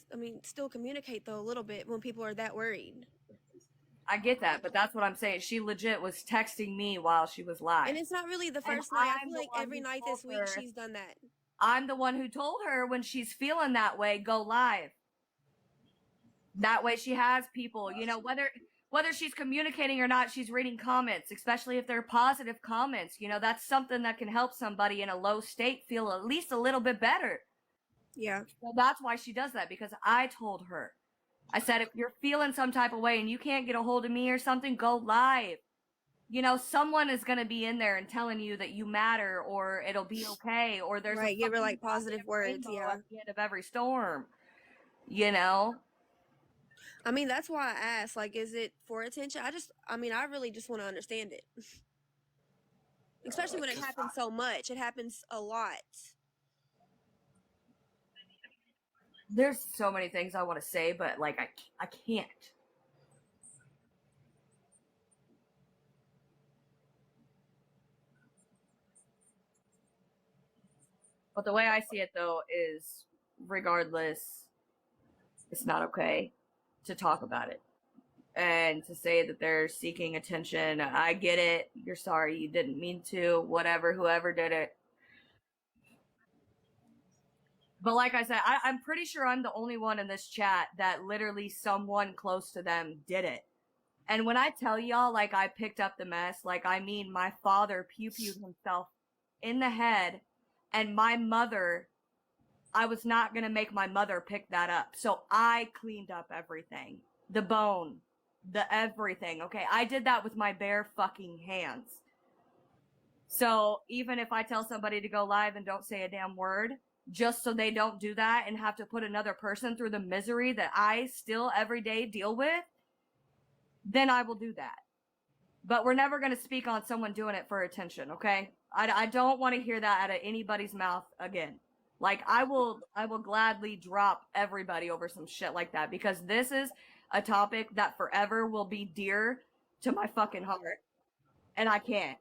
still communicate though a little bit when people are that worried. I get that, but that's what I'm saying. She legit was texting me while she was live. And it's not really the first night. I feel like every night this week she's done that. I'm the one who told her when she's feeling that way, go live. That way she has people, whether she's communicating or not, she's reading comments, especially if they're positive comments. That's something that can help somebody in a low state feel at least a little bit better. Yeah. So that's why she does that, because I told her. I said, if you're feeling some type of way and you can't get a hold of me or something, go live. Someone is going to be in there and telling you that you matter, or it'll be okay, or there's right, give her like positive words, yeah, at the end of every storm. I mean, that's why I asked, like, is it for attention? I really just want to understand it. Especially when it happens so much. It happens a lot. There's so many things I want to say, but like I can't. But the way I see it, though, is regardless, it's not okay to talk about it. And to say that they're seeking attention, I get it. You're sorry, you didn't mean to, whatever, whoever did it. But like I said, I'm pretty sure I'm the only one in this chat that literally someone close to them did it. And when I tell y'all, like, I picked up the mess, like, I mean, my father pew-pewed himself in the head, and my mother, I was not going to make my mother pick that up. So I cleaned up everything. the bone, the everything, okay? I did that with my bare fucking hands. So even if I tell somebody to go live and don't say a damn word, just so they don't do that and have to put another person through the misery that I still every day deal with, then I will do that. But we're never going to speak on someone doing it for attention, okay? I don't want to hear that out of anybody's mouth again. Like, I will gladly drop everybody over some shit like that, because this is a topic that forever will be dear to my fucking heart. And I can't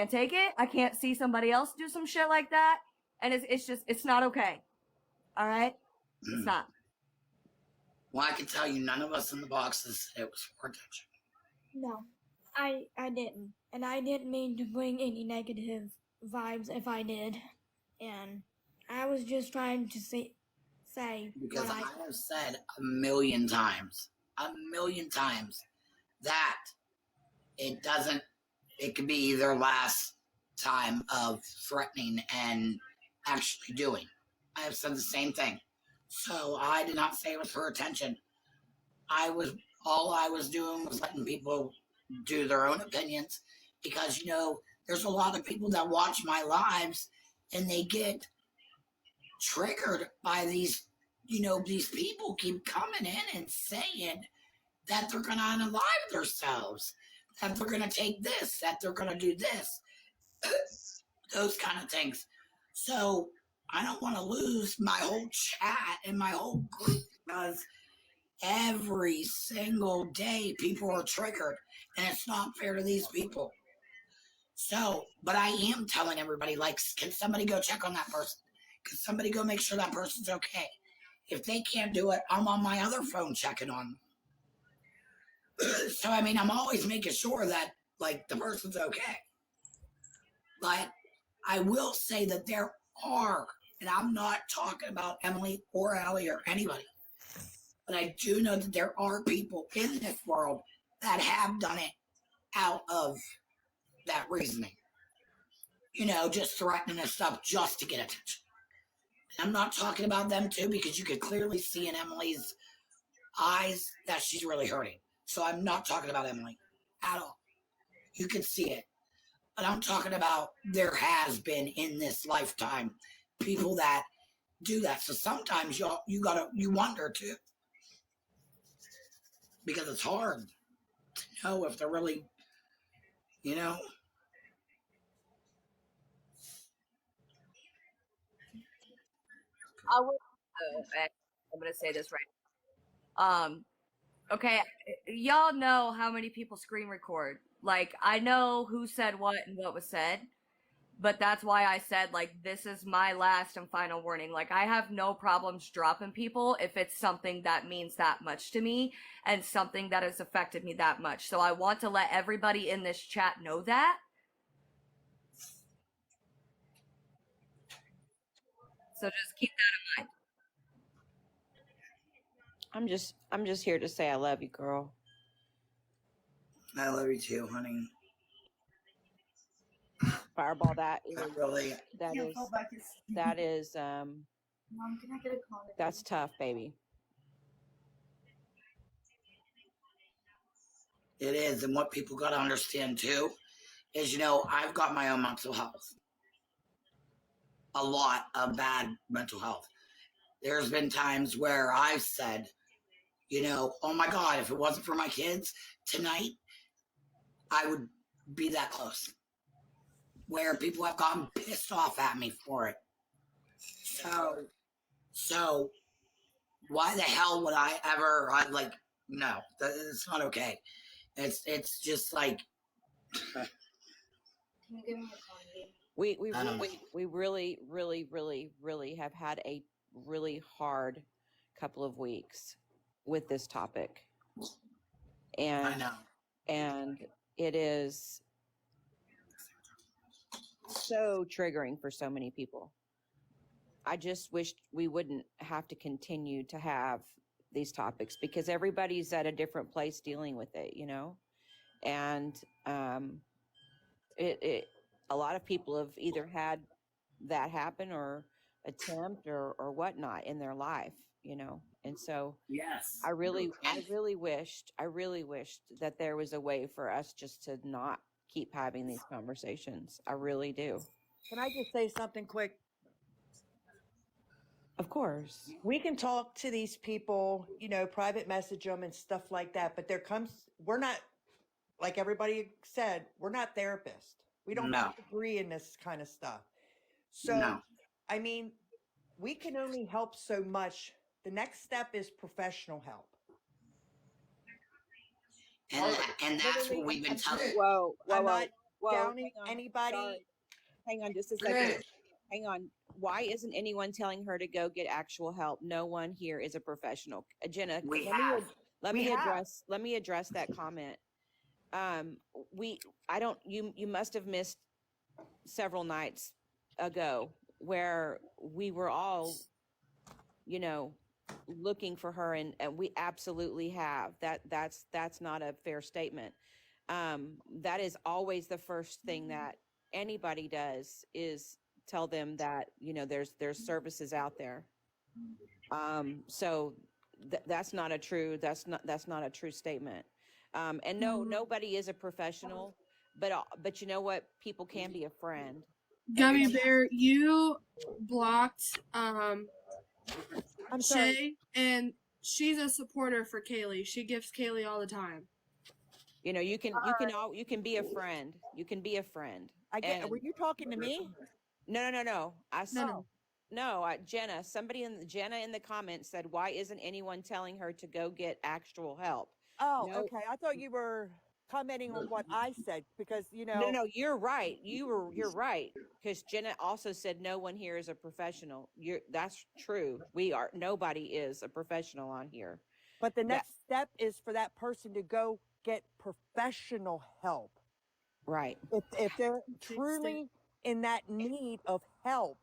take it. I can't see somebody else do some shit like that. And it's not okay. All right? It's not. Well, I can tell you, none of us in the boxes said it was for attention. No, I didn't, and I didn't mean to bring any negative vibes if I did, and I was just trying to say Because what I have said a million times that it could be either last time of threatening and actually doing. I have said the same thing. So I did not say it was for attention. All I was doing was letting people do their own opinions, because, there's a lot of people that watch my lives and they get triggered by these, these people keep coming in and saying that they're going to unalive themselves, that they're going to take this, that they're going to do this, those kind of things. So I don't want to lose my whole chat and my whole group, because every single day people are triggered, and it's not fair to these people. So, but I am telling everybody, like, can somebody go check on that person? Can somebody go make sure that person's okay? If they can't do it, I'm on my other phone checking on them. So, I mean, I'm always making sure that, like, the person's okay. But I will say that there are, and I'm not talking about Emily or Allie or anybody, but I do know that there are people in this world that have done it out of that reasoning. Just threatening and stuff just to get attention. I'm not talking about them too, because you could clearly see in Emily's eyes that she's really hurting. So I'm not talking about Emily at all. You can see it. But I'm talking about, there has been in this lifetime people that do that. So sometimes you wonder too, because it's hard to know if they're really, I will. I'm gonna say this right. Okay, y'all know how many people screen record. Like, I know who said what and what was said, but that's why I said, like, this is my last and final warning. Like, I have no problems dropping people if it's something that means that much to me and something that has affected me that much. So I want to let everybody in this chat know that. So just keep that in mind. I'm just here to say I love you, girl. I love you too, honey. Fireball, that is Mom, can I get a call? that's tough, baby. It is. And what people got to understand too is, I've got my own mental health. A lot of bad mental health. There's been times where I've said, oh my God, if it wasn't for my kids tonight, I would be that close. Where people have gotten pissed off at me for it. So why the hell would I'm like, no, it's not okay. It's just like, Can you give me a call? We really, really, really, really have had a really hard couple of weeks with this topic. And I know. And it is so triggering for so many people. I just wish we wouldn't have to continue to have these topics, because everybody's at a different place dealing with it, and a lot of people have either had that happen or attempt or whatnot in their life, And so Yes. I really wished that there was a way for us just to not keep having these conversations. I really do. Can I just say something quick? Of course. We can talk to these people, private message them and stuff like that, but we're not, like everybody said, we're not therapists. We don't No. have a degree in this kind of stuff. So, No. I mean, we can only help so much. The next step is professional help. And that's what we've been telling. Whoa, I'm not whoa, downing hang on, anybody. sorry. Hang on just a second. Hang on. Why isn't anyone telling her to go get actual help? No one here is a professional. Jenna, let me address that comment. You must have missed several nights ago where we were all, looking for her, and we absolutely have. That's not a fair statement. That is always the first thing that anybody does, is tell them that there's services out there. So that's not a true statement. And no, nobody is a professional, but you know what? People can be a friend. Gummy Bear, you blocked I'm Shay, sorry. and she's a supporter for Kaleigh. She gives Kaleigh all the time. You can be a friend. You can be a friend. Were you talking to me? No. I said No. Jenna. Jenna in the comments said, "Why isn't anyone telling her to go get actual help?" Oh, No. okay. I thought you were commenting on what I said because No, you're right. You're right, because Jenna also said no one here is a professional. That's true. Nobody is a professional on here. But the next step is for that person to go get professional help. Right. If they're truly in that need of help,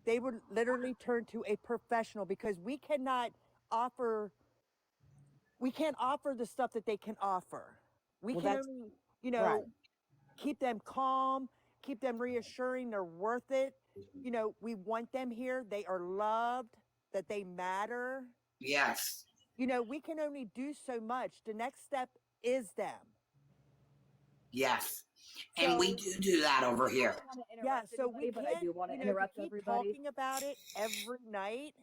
they would literally turn to a professional, because we can't offer the stuff that they can offer. We can only, right. keep them calm, keep them reassuring they're worth it. We want them here. They are loved, that they matter. Yes. We can only do so much. The next step is them. Yes. And we do that over here. Yeah, so we but can't, I do want to interrupt keep everybody. talking about it every night.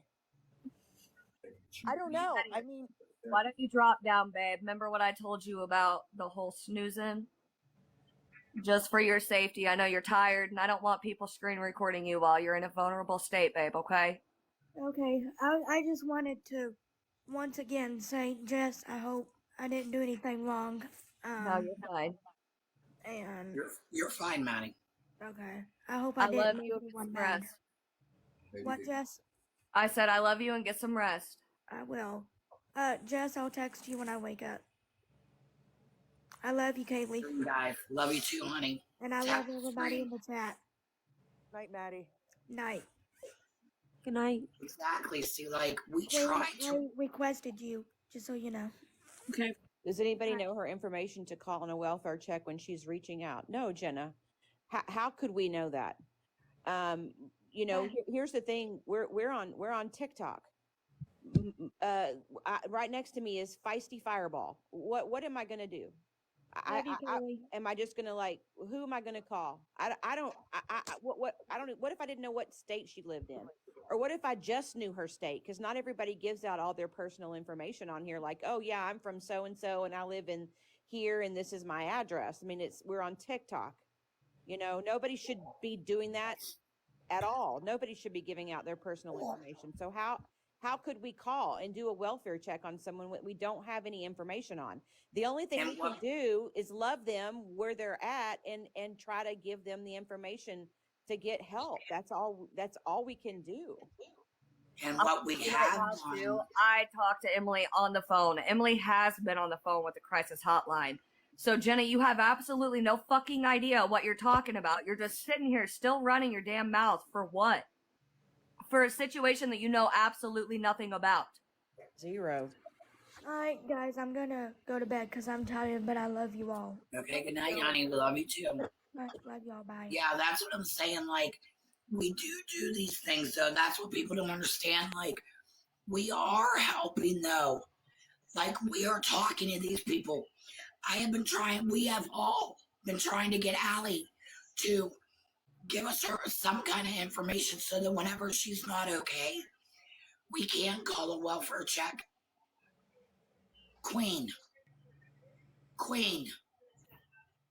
I don't know. I mean, Why don't you drop down, babe? Remember what I told you about the whole snoozing? Just for your safety. I know you're tired, and I don't want people screen recording you while you're in a vulnerable state, babe, okay? Okay, I just wanted to once again say, Jess, I hope I didn't do anything wrong. No, you're fine. And You're fine, Maddie. okay, I hope I I didn't love make you, and get anyone some mad. rest. What, Jess? I said I love you and get some rest. I will. Jess, I'll text you when I wake up. I love you, Kaleigh. Guys, love you too, honey. And I love everybody in the chat. night, Maddie. Night. Good night. Exactly. See, we Kaleigh, try I to. requested you, just so you know. Okay. Does anybody know her information to call on a welfare check when she's reaching out? No, Jenna. How could we know that? Here's the thing. We're on TikTok. Right next to me is Feisty Fireball. What am I going to do? Am I just gonna who am I gonna call? What if I didn't know what state she lived in, or what if I just knew her state? Because not everybody gives out all their personal information on here. Like, oh yeah, I'm from so and so, and I live in here, and this is my address. I mean, we're on TikTok. Nobody should be doing that at all. Nobody should be giving out their personal information. So how could we call and do a welfare check on someone we don't have any information on? The only thing we can do is love them where they're at and try to give them the information to get help. That's all we can do. And what we have done. I talked to Emily on the phone. Emily has been on the phone with the crisis hotline. So, Jenna, you have absolutely no fucking idea what you're talking about. You're just sitting here still running your damn mouth for what? For a situation that you know absolutely nothing about. Zero. All right, guys, I'm gonna go to bed because I'm tired, but I love you all. Okay, good night, honey. We love you too. Love y'all. Bye. Yeah, that's what I'm saying. We do these things, so that's what people don't understand. we are helping though. Like we are talking to these people. We have all been trying to get Allie to give us some kind of information so that whenever she's not okay, we can call a welfare check. Queen,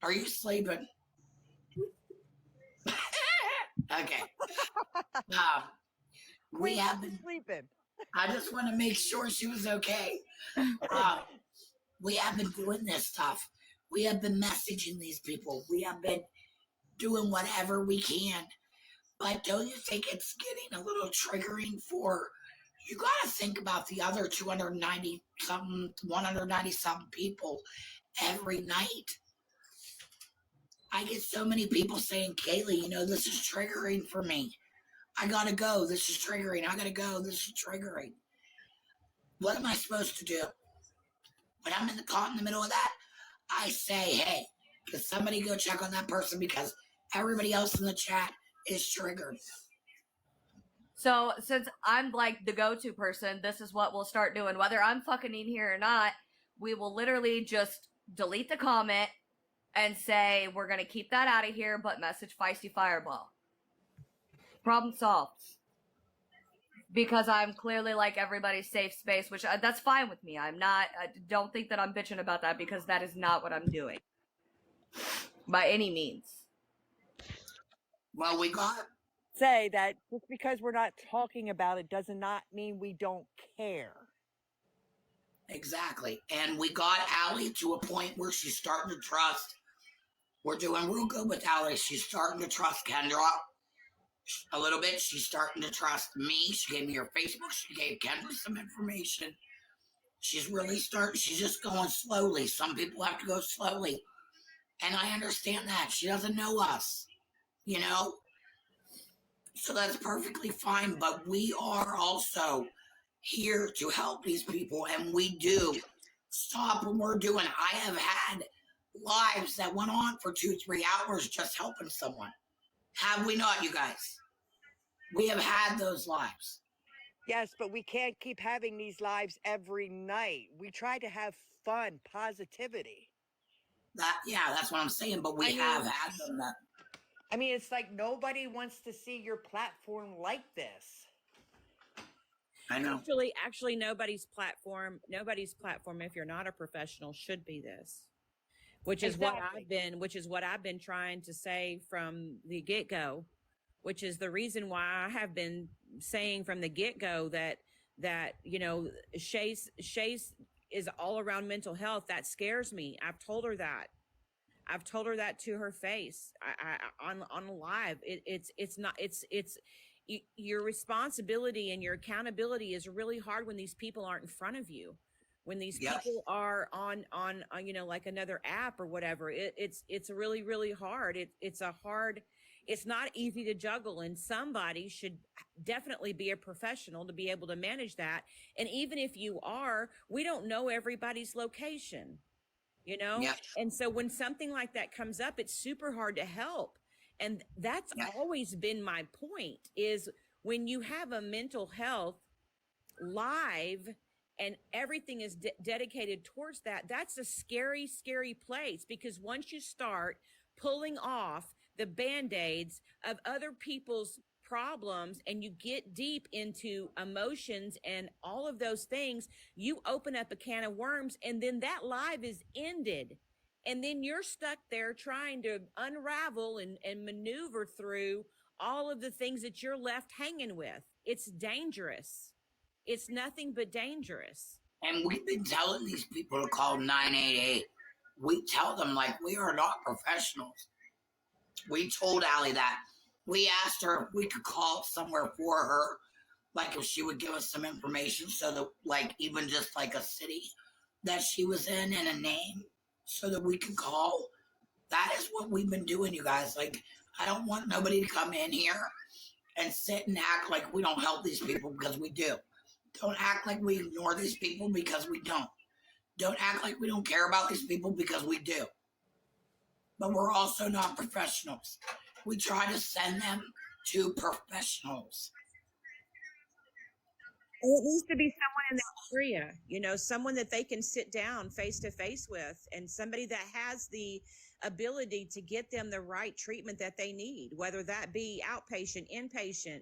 are you sleeping? Okay. We have been sleeping. I just want to make sure she was okay. We have been doing this stuff. We have been messaging these people. We have been doing whatever we can. But don't you think it's getting a little triggering for you got to think about the other 290 something, 190 something people every night. I get so many people saying, Kaleigh, this is triggering for me. I gotta go. This is triggering. I gotta go. This is triggering. What am I supposed to do? When I'm caught in the middle of that, I say, hey, can somebody go check on that person because everybody else in the chat is triggered. So since I'm like the go-to person, this is what we'll start doing. Whether I'm fucking in here or not, we will literally just delete the comment and say, we're going to keep that out of here, but message Feisty Fireball. Problem solved. Because I'm clearly like everybody's safe space, which that's fine with me. I don't think that I'm bitching about that because that is not what I'm doing. By any means. Well, we got say that just because we're not talking about it does not mean we don't care. Exactly. And we got Allie to a point where she's starting to trust. We're doing real good with Allie. She's starting to trust Kendra a little bit. She's starting to trust me. She gave me her Facebook. She gave Kendra some information. She's just going slowly. Some people have to go slowly. And I understand that. She doesn't know us, So that's perfectly fine. But we are also here to help these people. And we do stop what we're doing. I have had lives that went on for 2-3 hours just helping someone. Have we not, you guys? We have had those lives. Yes, but we can't keep having these lives every night. We try to have fun, positivity. That's what I'm saying, but we have had them. I mean, it's like nobody wants to see your platform like this. I know. Actually, nobody's platform, if you're not a professional, should be this. Which is what I've been trying to say from the get-go, which is the reason why I have been saying from the get-go that Shay's is all around mental health. That scares me. I've told her that to her face. On live. It's your responsibility and your accountability is really hard when these people aren't in front of you. When these people are on like another app or whatever, it's really, really hard. It's not easy to juggle, and somebody should definitely be a professional to be able to manage that. And even if you are, we don't know everybody's location, And so when something like that comes up, it's super hard to help. And that's always been my point, is when you have a mental health live and everything is dedicated towards that, that's a scary, scary place, because once you start pulling off the Band-Aids of other people's problems and you get deep into emotions and all of those things, you open up a can of worms, and then that live is ended. And then you're stuck there trying to unravel and maneuver through all of the things that you're left hanging with. It's dangerous. It's nothing but dangerous. And we've been telling these people to call 988. We tell them, like, we are not professionals. We told Allie that. We asked her if we could call somewhere for her, like if she would give us some information, so that, like, even just like a city that she was in and a name, so that we could call. That is what we've been doing, you guys. Like, I don't want nobody to come in here and sit and act like we don't help these people, because we do. Don't act like we ignore these people, because we don't. Don't act like we don't care about these people, because we do. But we're also not professionals. We try to send them to professionals. And it needs to be someone in that area, you know, someone that they can sit down face to face with, and somebody that has the ability to get them the right treatment that they need, whether that be outpatient, inpatient,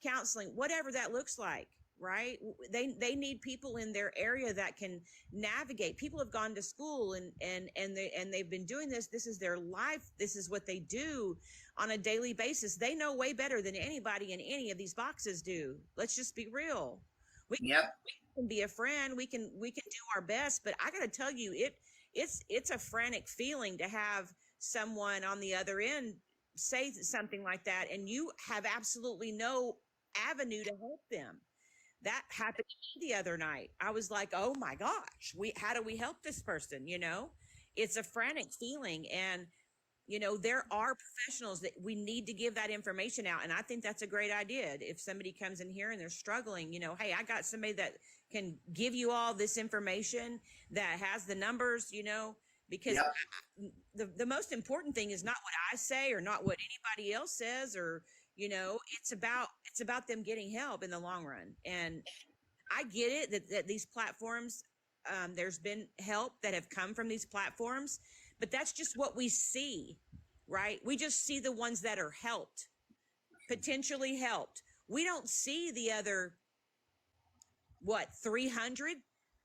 counseling, whatever that looks like, right? They need people in their area that can navigate. People have gone to school and they've been doing this. This is their life. This is what they do on a daily basis. They know way better than anybody in any of these boxes do. Let's just be real. We can be a friend. We can do our best, but I got to tell you, it's a frantic feeling to have someone on the other end say something like that, and you have absolutely no avenue to help them. That happened the other night. I was like, oh my gosh, how do we help this person? You know, it's a frantic feeling, and you know, there are professionals that we need to give that information out. And I think that's a great idea. If somebody comes in here and they're struggling, you know, hey, I got somebody that can give you all this information, that has the numbers, you know, because the most important thing is not what I say or not what anybody else says, or, you know, it's about them getting help in the long run. And I get it that these platforms, there's been help that have come from these platforms, but that's just what we see, right? We just see the ones that are helped, potentially helped. We don't see the other, 300,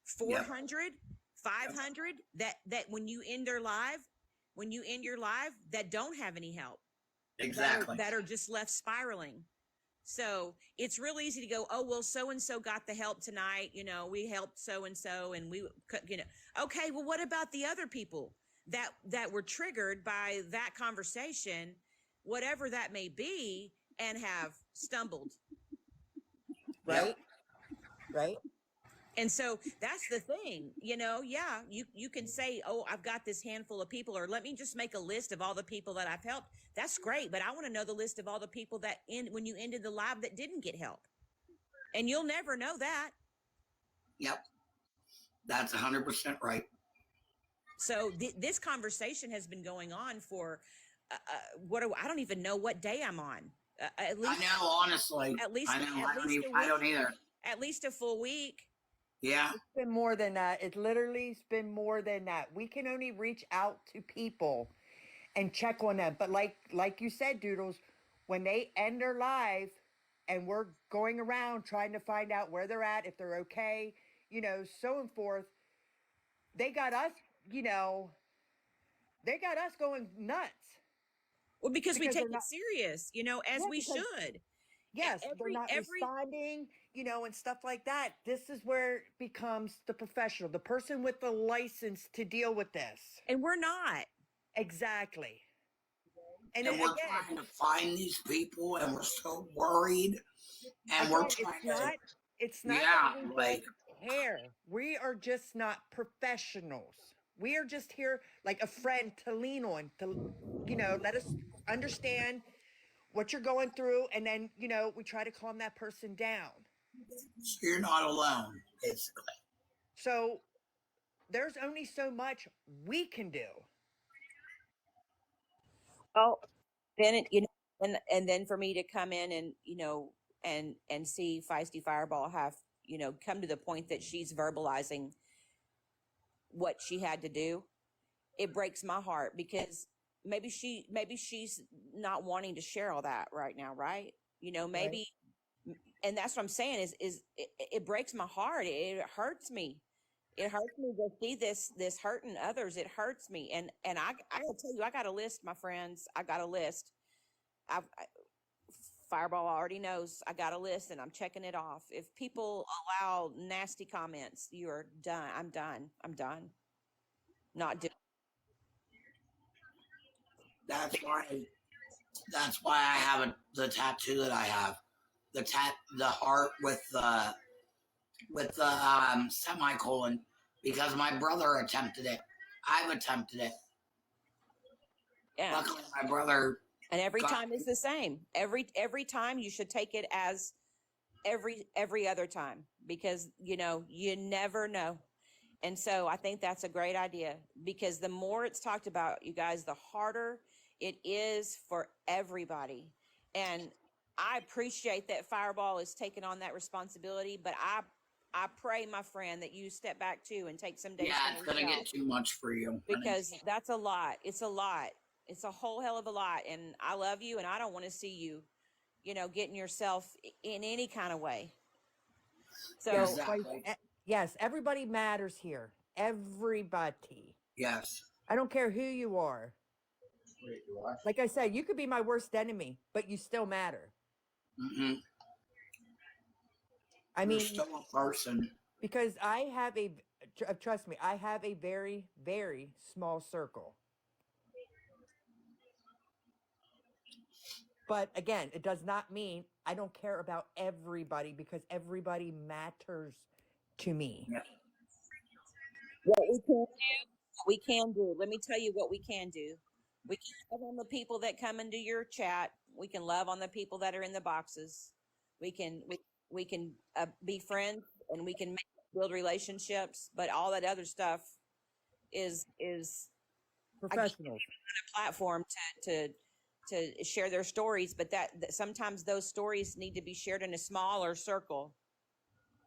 400, 500 that when you end your life, that don't have any help. Exactly. That are just left spiraling. So it's real easy to go, oh, well, so-and-so got the help tonight. You know, we helped so-and-so and we, you know, okay, well, what about the other people that were triggered by that conversation, whatever that may be, and have stumbled? Right. Right. And so that's the thing, you know, yeah, you can say, oh, I've got this handful of people, or let me just make a list of all the people that I've helped. That's great. But I want to know the list of all the people that when you ended the live that didn't get help. And you'll never know that. Yep. That's 100% right. So this conversation has been going on for I don't even know what day I'm on. At least, I know, honestly. At least, I know. I don't either. At least a full week. Yeah. It's been more than that. It's literally been more than that. We can only reach out to people and check on them. But like you said, Doodles, when they end their live and we're going around trying to find out where they're at, if they're okay, you know, so and forth, they got us, you know, they got us going nuts. Well, because we take it serious, you know, as we should. Yes, they're not responding, you know, and stuff like that. This is where it becomes the professional, the person with the license to deal with this. And we're not. Exactly. And we're trying to find these people, and we're so worried. And we're trying it's not that we don't care. We are just not professionals. We are just here like a friend to lean on, to, you know, let us understand what you're going through, and then, you know, we try to calm that person down. So you're not alone, basically. So there's only so much we can do. Well, then it, you know, and then for me to come in and, you know, and see Feisty Fireball have, you know, come to the point that she's verbalizing what she had to do, it breaks my heart, because maybe she's not wanting to share all that right now, right? You know, maybe, and that's what I'm saying is it breaks my heart. It hurts me. It hurts me to see this hurting others. It hurts me. And I gotta tell you, I got a list, my friends. I got a list. Fireball already knows I got a list, and I'm checking it off. If people allow nasty comments, you're done. I'm done. I'm done. Not doing. That's why I have the tattoo that I have, the heart with the semicolon, because my brother attempted it. I've attempted it. Yeah. Luckily, my brother. And every time is the same. Every time you should take it as every other time, because, you know, you never know. And so I think that's a great idea, because the more it's talked about, you guys, the harder it is for everybody. And I appreciate that Fireball is taking on that responsibility, but I pray, my friend, that you step back too and take some days. Yeah, it's gonna get too much for you. Because that's a lot. It's a lot. It's a whole hell of a lot. And I love you, and I don't want to see you, getting yourself in any kind of way. So Exactly. Yes, everybody matters here. Everybody. Yes. I don't care who you are. Wait, do I? Like I said, you could be my worst enemy, but you still matter. Mm-hmm. I You're mean, still a person. because I have trust me, I have a very, very small circle. But again, it does not mean I don't care about everybody, because everybody matters to me. Yeah. we can do. Let me tell you what we can do. We can love on the people that come into your chat. We can love on the people that are in the boxes. We can be friends, and we can build relationships. But all that other stuff is Professionals. a platform to share their stories. But that sometimes those stories need to be shared in a smaller circle.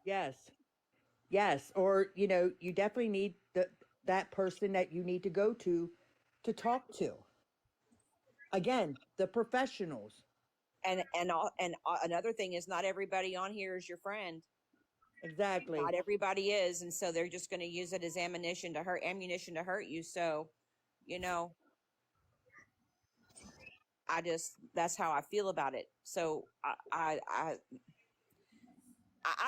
Yes. Yes. Or, you definitely need that person that you need to go to talk to. Again, the professionals. And another thing is, not everybody on here is your friend. Exactly. Not everybody is, and so they're just going to use it as ammunition to hurt you. So, that's how I feel about it. So I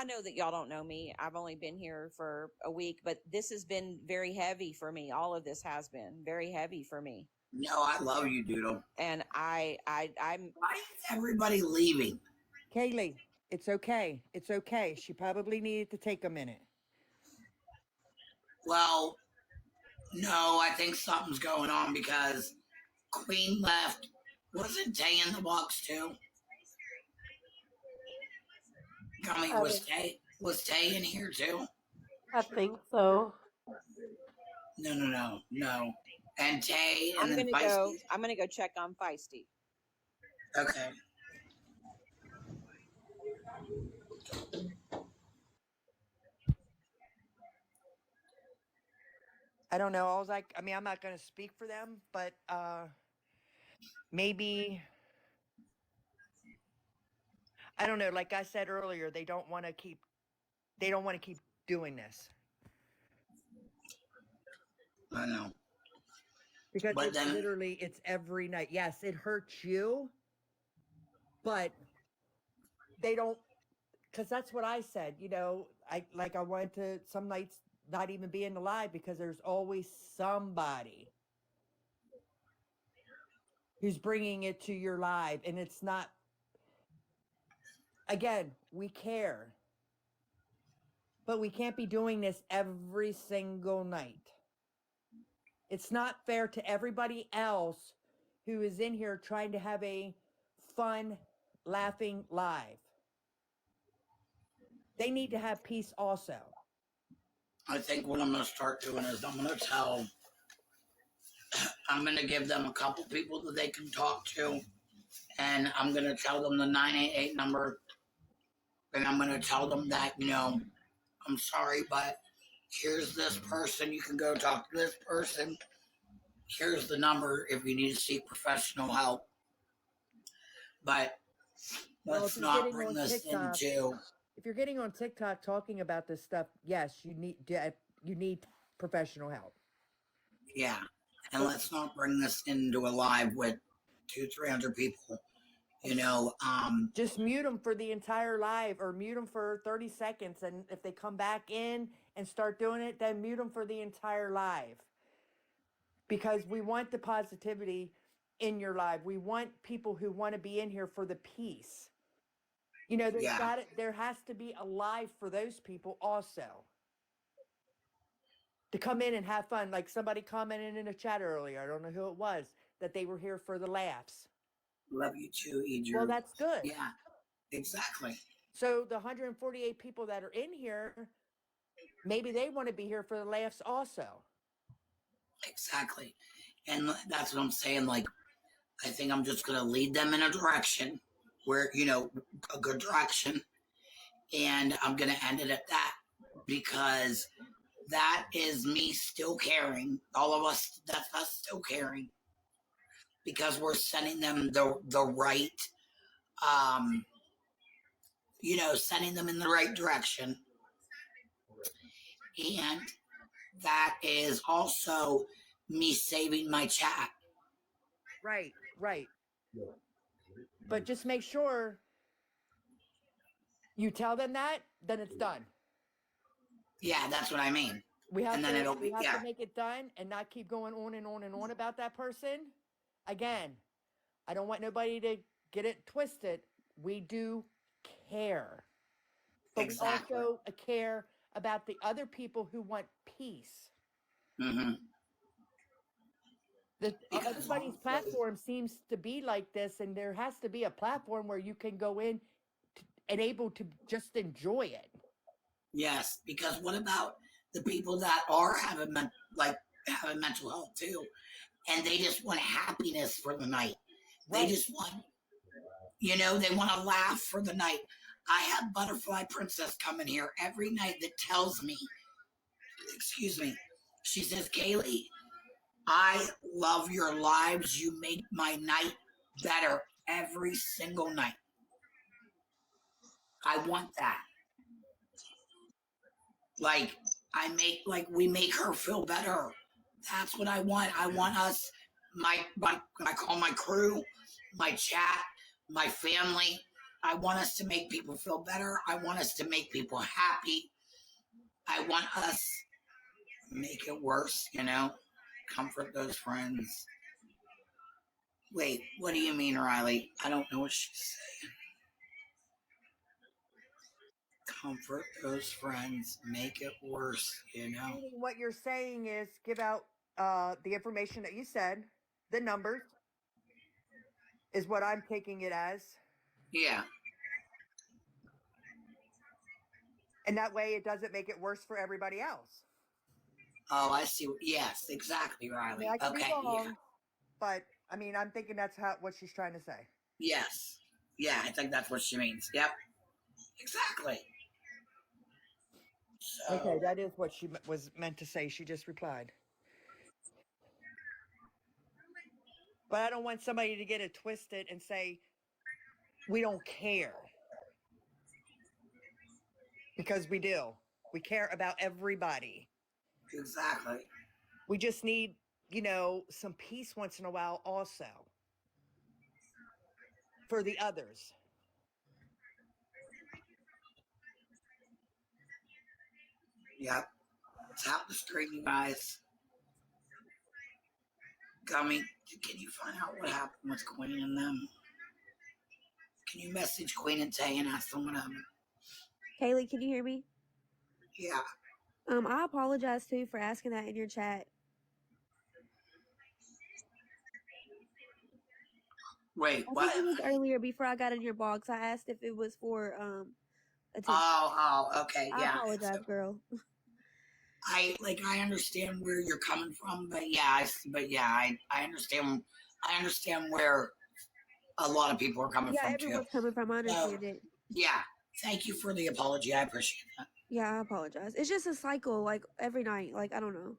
know that y'all don't know me. I've only been here for a week, but this has been very heavy for me. All of this has been very heavy for me. No, I love you, Doodle. And I'm. Why is everybody leaving? Kaleigh, it's okay. It's okay. She probably needed to take a minute. Well, no, I think something's going on because Queen left. Wasn't Tay in the box too? I mean, was Tay in here too? I think so. No. And Tay, and then I'm gonna go check on Feisty. Okay. I don't know. I'm not going to speak for them, but maybe, I don't know. Like I said earlier, they don't want to keep doing this. I know. Because it's every night. Yes, it hurts you, but they don't, because that's what I said. I wanted to some nights not even be in the live, because there's always somebody who's bringing it to your live, and it's not. Again, we care, but we can't be doing this every single night. It's not fair to everybody else who is in here trying to have a fun, laughing live. They need to have peace also. I think what I'm going to start doing is I'm going to give them a couple people that they can talk to, and I'm going to tell them the 988 number, and I'm going to tell them that, I'm sorry, but here's this person. You can go talk to this person. Here's the number if you need to seek professional help. But let's not bring this into. If you're getting on TikTok talking about this stuff, yes, you need professional help. Yeah, and let's not bring this into a live with 200-300 people. Just mute them for the entire live, or mute them for 30 seconds, and if they come back in and start doing it, then mute them for the entire live. Because we want the positivity in your live. We want people who want to be in here for the peace. There has to be a live for those people also, to come in and have fun. Like somebody commented in the chat earlier, I don't know who it was, that they were here for the laughs. Love you too, Adrian. Well, that's good. Yeah, exactly. So the 148 people that are in here, maybe they want to be here for the laughs also. Exactly. And that's what I'm saying. Like, I think I'm just going to lead them in a direction, where, a good direction. And I'm going to end it at that because that is me still caring. All of us, that's us still caring because we're sending them the right, sending them in the right direction. And that is also me saving my chat. Right. But just make sure you tell them that, then it's done. Yeah, that's what I mean. We have And then it'll we be, have yeah. to make it done and not keep going on and on and on about that person. Again, I don't want nobody to get it twisted. We do care. But Exactly. we also care about the other people who want peace. Mm-hmm. Everybody's platform seems to be like this, and there has to be a platform where you can go in and able to just enjoy it. Yes, because what about the people that are having mental health too, and they just want happiness for the night. Right. They just want, they want to laugh for the night. I have Butterfly Princess coming here every night that tells me, excuse me, she says, Kaleigh, I love your lives. You make my night better every single night. I want that. We make her feel better. That's what I want. I want us, I call my crew, my chat, my family. I want us to make people feel better. I want us to make people happy. I want us to make it worse, comfort those friends. Wait, what do you mean, Riley? I don't know what she's saying. Comfort those friends, make it worse, What you're saying is give out the information that you said, the numbers is what I'm taking it as. Yeah. And that way it doesn't make it worse for everybody else. Oh, I see. Yes, exactly, Riley. I could be wrong, yeah. But I'm thinking that's what she's trying to say. Yes. Yeah, I think that's what she means. Yep. Exactly. So, okay, that is what she was meant to say. She just replied. But I don't want somebody to get it twisted and say, we don't care. Because we do. We care about everybody. Exactly. We just need, some peace once in a while also. For the others. Yep. Tap the screen, you guys. Gummy, can you find out what happened with Queen and them? Can you message Queen and Tay and ask them what happened? Kaleigh, can you hear me? Yeah. I apologize too for asking that in your chat. Wait, I what? think it was earlier before I got in your box. I asked if it was for attention. Okay, I yeah. apologize, girl. I understand where you're coming from, but I understand. I understand where a lot of people are coming from too. Yeah, everyone's coming from. I understand it. Yeah, thank you for the apology. I appreciate that. Yeah, I apologize. It's just a cycle, like every night. Like I don't know.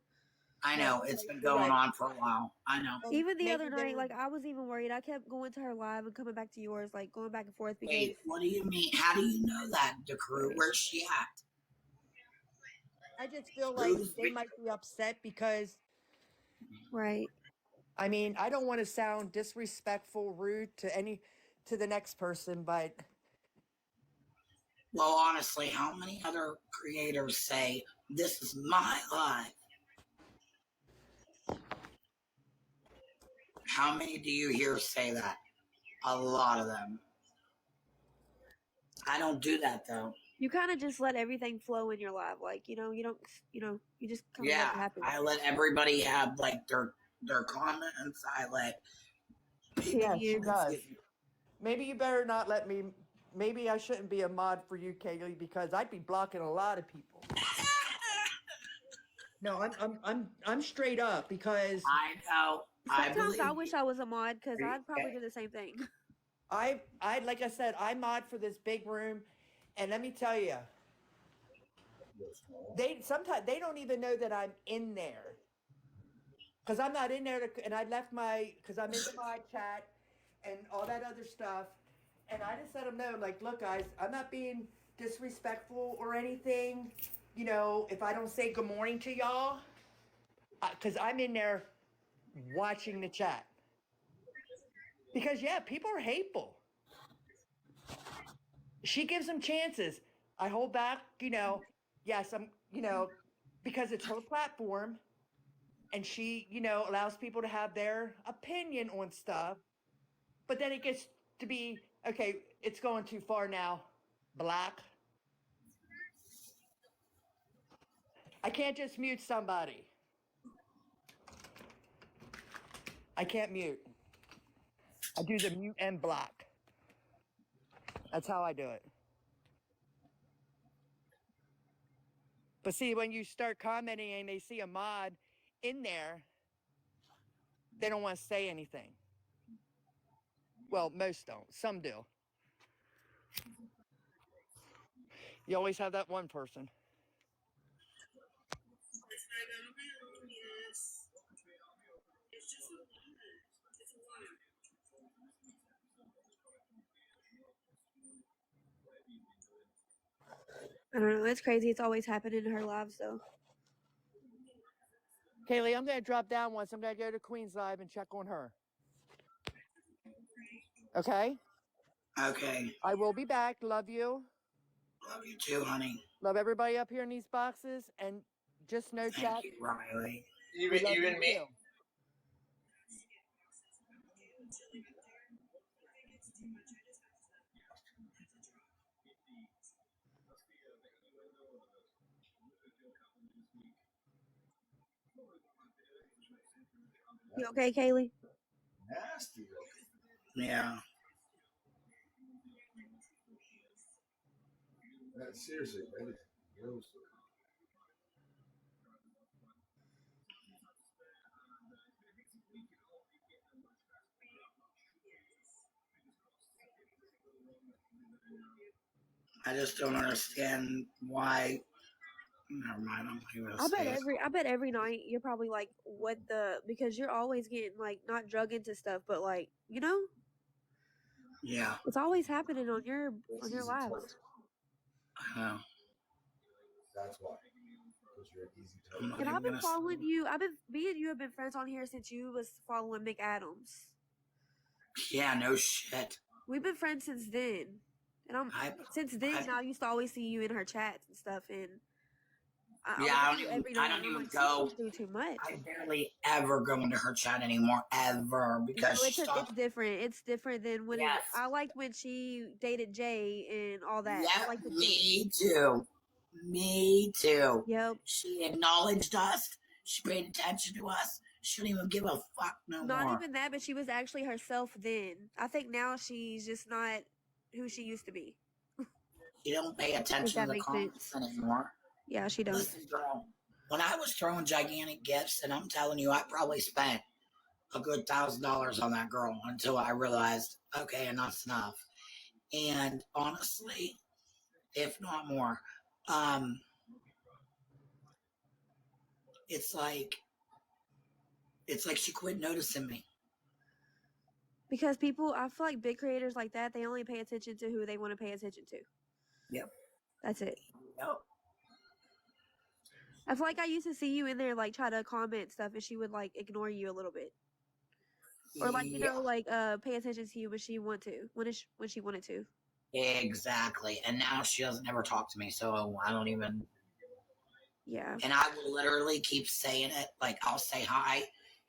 I know it's been going on for a while. I know. Even the other night, like I was even worried. I kept going to her live and coming back to yours, like going back and forth. Because wait, what do you mean? How do you know that, the crew? Where's she at? I just feel like they might be upset because. Right. I mean, I don't want to sound disrespectful, rude to the next person, but. Well, honestly, how many other creators say, this is my life? How many do you hear say that? A lot of them. I don't do that, though. You kind of just let everything flow in your life. Like, you don't, you just kind of let it happen. I let everybody have, their comments. I let people. Yeah, she does. Maybe you better not let me. Maybe I shouldn't be a mod for you, Kaleigh, because I'd be blocking a lot of people. No, I'm straight up because I know. Sometimes I wish I was a mod because I'd probably do the same thing. I like I said, I mod for this big room, and let me tell you, they sometimes they don't even know that I'm in there, because I'm not in there. And I left because I'm in the mod chat and all that other stuff, and I just let them know, like, look, guys, I'm not being disrespectful or anything. You know, if I don't say good morning to y'all, because I'm in there watching the chat. Because yeah, people are hateful. She gives them chances. I hold back, yes, because it's her platform and she, allows people to have their opinion on stuff. But then it gets to be, okay, it's going too far now. Black. I can't just mute somebody. I can't mute. I do the mute and block. That's how I do it. But see, when you start commenting and they see a mod in there, they don't want to say anything. Well, most don't. Some do. You always have that one person. I don't know. It's crazy. It's always happened in her lives, though. Kaleigh, I'm going to drop down once. I'm going to go to Queen's Live and check on her. Okay? Okay. I will be back. Love you. Love you too, honey. Love everybody up here in these boxes. And just know, Thank chat. you, Riley. Even me. Too. You okay, Kaleigh? Nasty. Yeah. Seriously, that is gross. I just don't understand why. Never mind. I'm not even gonna say it. I bet every night you're probably like, what the, because you're always getting like not drug into stuff, but like, Yeah. it's always happening on your lives. I know. That's why. Because you're an easy I'm target. not And even I've been gonna. following you. Me and you have been friends on here since you was following McAdams. Yeah. No shit. We've been friends since then, and since then I used to always see you in her chats and stuff, and I Yeah. would I look don't at you even. every I night, and don't I'm even like, she's go. going through too much. I barely ever go into her chat anymore, ever, because No, she it's stopped. different. It's different than when Yes. I liked when she dated Jay and all that. I Yep. liked it too. Me too. Me too. Yep. She acknowledged us. She paid attention to us. She don't even give a fuck no Not more. even that, but she was actually herself then. I think now she's just not who she used to be. She don't pay attention to that the makes comments sense. anymore. Yeah, she does. Listen, girl, when I was throwing gigantic gifts, and I'm telling you, I probably spent a good $1,000 on that girl until I realized, okay, enough's enough. And honestly, if not more, it's like she quit noticing me. Because I feel like big creators like that, they only pay attention to who they want to pay attention to. Yep. That's it. Yep. I feel like I used to see you in there, like, try to comment stuff, and she would, like, ignore you a little bit. Or, like, pay attention to you when she wanted to. Exactly. And now she doesn't ever talk to me, so I don't even. Yeah. And I will literally keep saying it. Like, I'll say hi,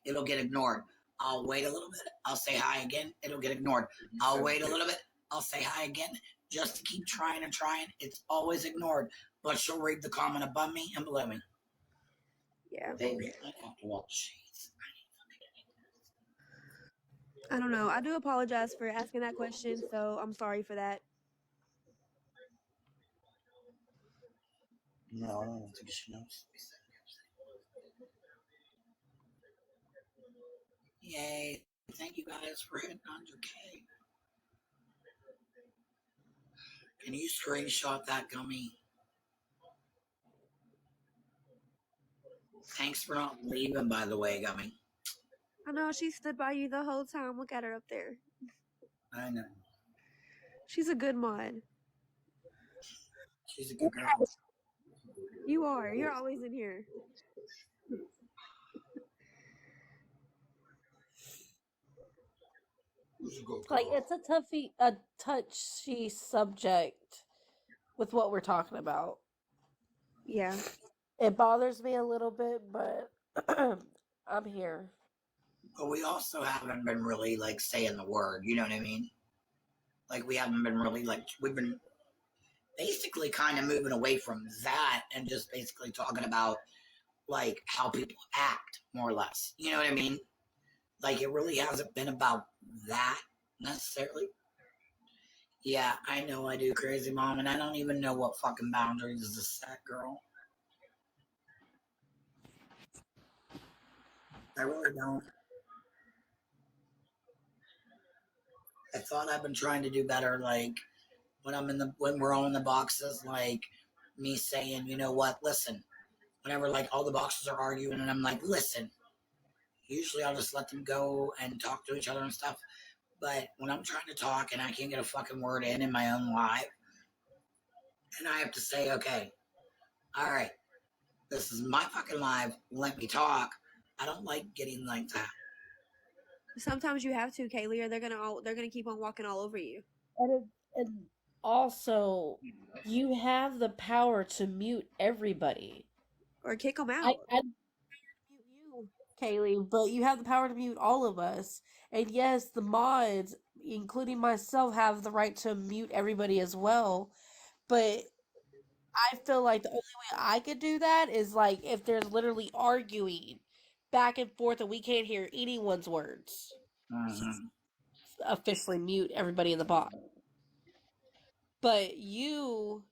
it'll get ignored. I'll wait a little bit. I'll say hi again. It'll get ignored. I'll wait a little bit. I'll say hi again. Just to keep trying and trying. It's always ignored. But she'll read the comment above me and below me. Yeah. Baby, I have to wash sheets. I don't know. I do apologize for asking that question, so I'm sorry for that. No, I don't think she knows. Yay. Thank you guys for hitting 100K. Can you screenshot that, Gummy? Thanks for not leaving, by the way, Gummy. I know she stood by you the whole time. Look at her up there. I know. She's a good mod. She's a good girl. You are. You're always in here. Like it's a touchy subject with what we're talking about. Yeah. It bothers me a little bit, but I'm here. But we also haven't been really like saying the word, you know what I mean? Like we haven't been really like we've been basically kind of moving away from that and just basically talking about like how people act more or less. You know what I mean? Like it really hasn't been about that necessarily. Yeah, I know I do, crazy mom, and I don't even know what fucking boundaries to set, girl. I really don't. I thought I've been trying to do better, like when we're all in the boxes, like me saying, you know what, listen. Whenever like all the boxes are arguing, and I'm like, listen. Usually I'll just let them go and talk to each other and stuff. But when I'm trying to talk and I can't get a fucking word in my own live, and I have to say, okay, all right, this is my fucking live. Let me talk. I don't like getting like that. Sometimes you have to, Kaleigh, or they're gonna keep on walking all over you. And also, you have the power to mute everybody. Or kick them out. I mute you, Kaleigh, but you have the power to mute all of us. And yes, the mods, including myself, have the right to mute everybody as well. But I feel like the only way I could do that is like if there's literally arguing back and forth and we can't hear anyone's words. Mm-hmm. Officially mute everybody in the bot. But you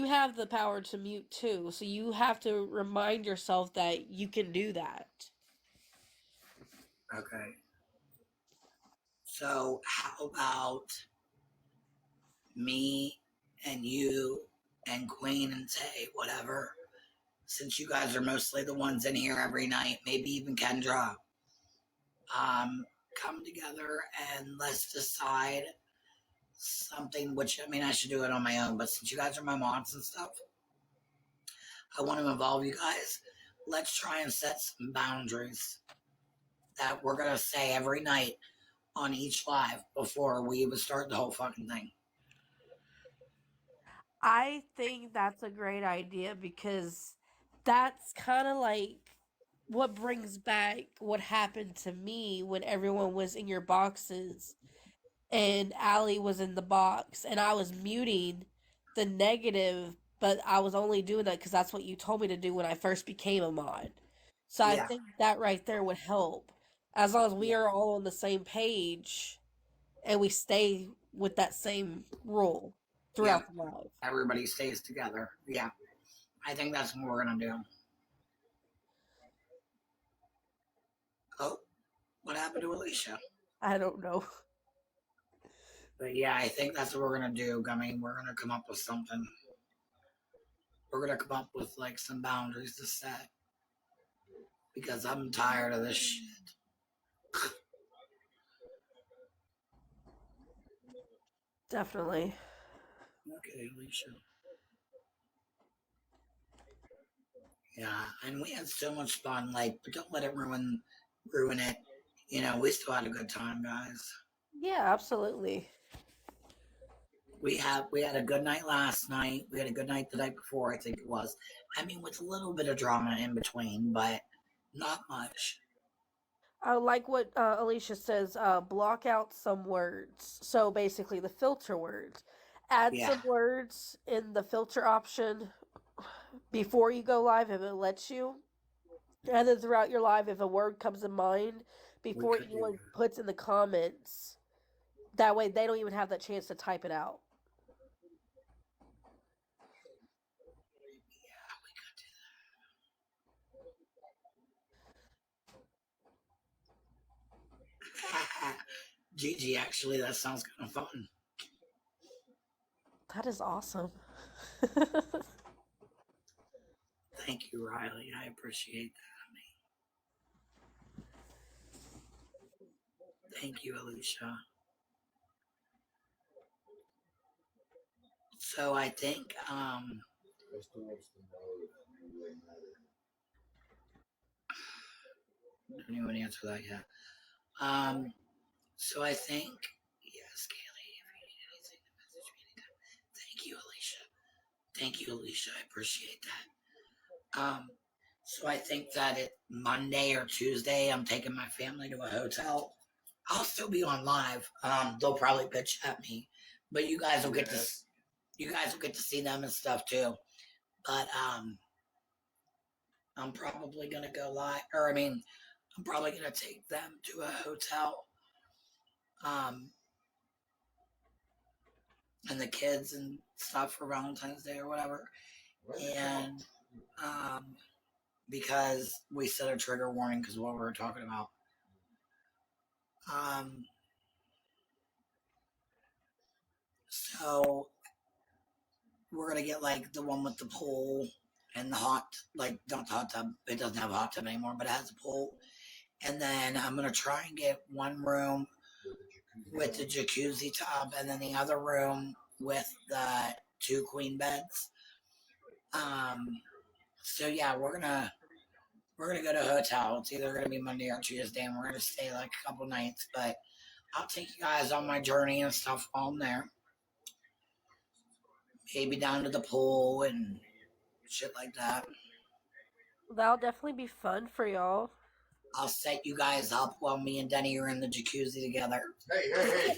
have the power to mute too, so you have to remind yourself that you can do that. Okay. So how about me and you and Queen and Tay, whatever, since you guys are mostly the ones in here every night, maybe even Kendra, come together and let's decide something, which I mean, I should do it on my own, but since you guys are my mods and stuff, I want to involve you guys. Let's try and set some boundaries that we're going to say every night on each live before we even start the whole fucking thing. I think that's a great idea because that's kind of like what brings back what happened to me when everyone was in your boxes and Allie was in the box and I was muting the negative, but I was only doing that because that's what you told me to do when I first became a mod. So I Yeah. think that right there would help. As long as we Yeah. are all on the same page and we stay with that same rule throughout the live. Everybody stays together. Yeah. I think that's what we're going to do. Oh, what happened to Alicia? I don't know. But yeah, I think that's what we're going to do. I mean, we're going to come up with something. We're going to come up with like some boundaries to set. Because I'm tired of this shit. Definitely. Okay, Alicia. Yeah, and we had so much fun. Like, but don't let it ruin it. You know, we still had a good time, guys. Yeah, absolutely. We had a good night last night. We had a good night the night before, I think it was. I mean, with a little bit of drama in between, but not much. I like what Alicia says, block out some words. So basically the filter words. Add Yeah. some words in the filter option before you go live if it lets you. And then throughout your live, if a word comes in mind, before anyone puts in the comments, that way they don't even have that chance to type it out. GG, actually, that sounds kind of fun. That is awesome. Thank you, Riley. I appreciate that. Thank you, Alicia. So I think don't even answer that yet. So I think yes, Kaleigh, if you need anything to message me anytime. Thank you, Alicia. Thank you, Alicia. I appreciate that. So I think that it Monday or Tuesday, I'm taking my family to a hotel. I'll still be on live. They'll probably bitch at me, but you guys will get to see them and stuff too. But I'm probably gonna go live, or I mean, I'm probably gonna take them to a hotel. And the kids and stuff for Valentine's Day or whatever. And because we set a trigger warning because of what we were talking about. So we're gonna get like the one with the pool and the hot, like not the hot tub. It doesn't have a hot tub anymore, but it has a pool. And then I'm gonna try and get one room with the jacuzzi tub, and then the other room with the 2 queen beds. So yeah, we're gonna go to a hotel. It's either gonna be Monday or Tuesday, and we're gonna stay like a couple nights. But I'll take you guys on my journey and stuff while I'm there. Maybe down to the pool and shit like that. That'll definitely be fun for y'all. I'll set you guys up while me and Denny are in the jacuzzi together. Hey.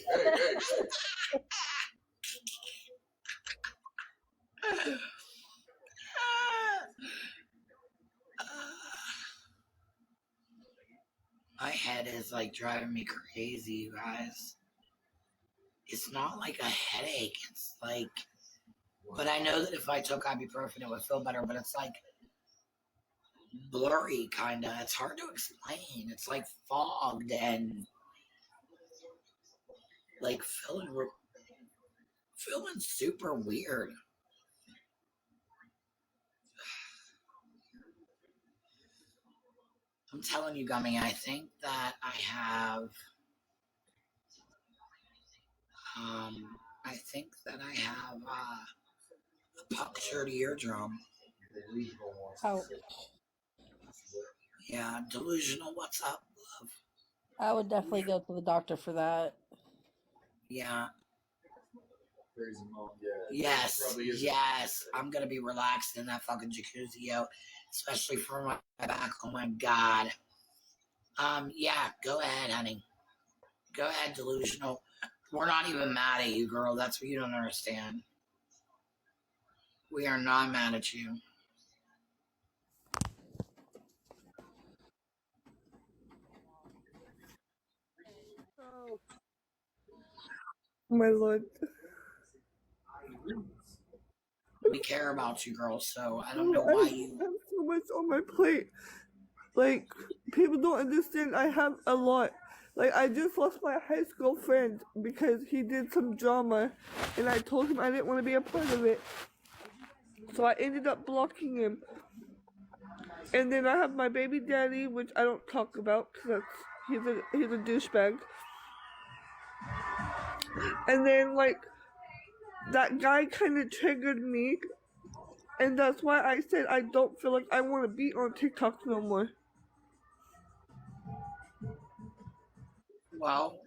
My head is like driving me crazy, you guys. It's not like a headache. It's like, but I know that if I took ibuprofen, it would feel better. But it's like blurry, kind of. It's hard to explain. It's like fogged and like feeling super weird. I'm telling you, Gummy, I think that I have a punctured eardrum. Oh, Yeah, delusional. What's up, love? I would definitely go to the doctor for that. Yeah. Crazy mom, yeah. Yes. I'm gonna be relaxed in that fucking jacuzzi, yo. Especially for my back. Oh my god. Yeah, go ahead, honey. Go ahead, delusional. We're not even mad at you, girl. That's what you don't understand. We are not mad at you. Oh, my lord. We care about you, girl, so I don't know why you... I have so much on my plate. Like, people don't understand I have a lot. Like, I just lost my high school friend because he did some drama, and I told him I didn't want to be a part of it. So I ended up blocking him. And then I have my baby daddy, which I don't talk about because he's a douchebag. And then, like, that guy kind of triggered me, and that's why I said I don't feel like I want to be on TikTok no more. Well,